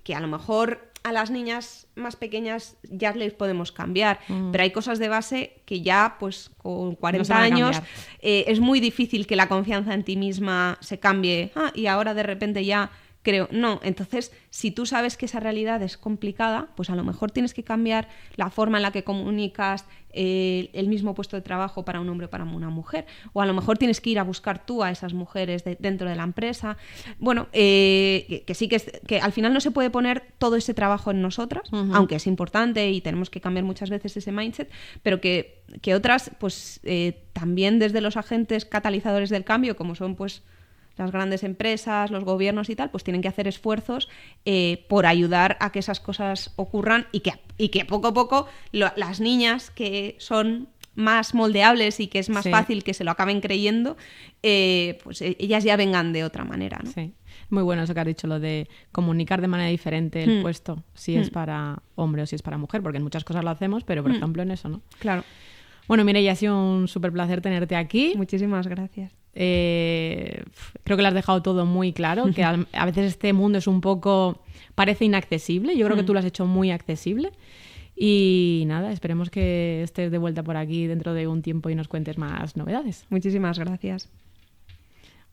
que a lo mejor a las niñas más pequeñas ya les podemos cambiar, pero hay cosas de base que ya, pues con 40 años, es muy difícil que la confianza en ti misma se cambie, y ahora de repente ya... Creo, no, entonces si tú sabes que esa realidad es complicada, pues a lo mejor tienes que cambiar la forma en la que comunicas el mismo puesto de trabajo para un hombre o para una mujer, o a lo mejor tienes que ir a buscar tú a esas mujeres dentro de la empresa. Bueno, que sí que al final no se puede poner todo ese trabajo en nosotras, aunque es importante y tenemos que cambiar muchas veces ese mindset, pero que otras pues también desde los agentes catalizadores del cambio, como son pues las grandes empresas, los gobiernos y tal, pues tienen que hacer esfuerzos por ayudar a que esas cosas ocurran y que poco a poco las niñas que son más moldeables y que es más fácil que se lo acaben creyendo, pues ellas ya vengan de otra manera, ¿no? Sí, muy bueno eso que has dicho, lo de comunicar de manera diferente el puesto, si es para hombre o si es para mujer, porque en muchas cosas lo hacemos, pero por ejemplo en eso no. Claro. Bueno, Mireia, ha sido un súper placer tenerte aquí. Muchísimas gracias. Creo que lo has dejado todo muy claro, que a veces este mundo es un poco, parece inaccesible. Yo creo que tú lo has hecho muy accesible. Y nada, esperemos que estés de vuelta por aquí dentro de un tiempo y nos cuentes más novedades. Muchísimas gracias.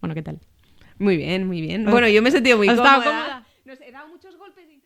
Bueno, ¿qué tal? Muy bien, muy bien. Bueno, yo me he sentido muy cómoda. ¿Cómoda? He dado muchos golpes y...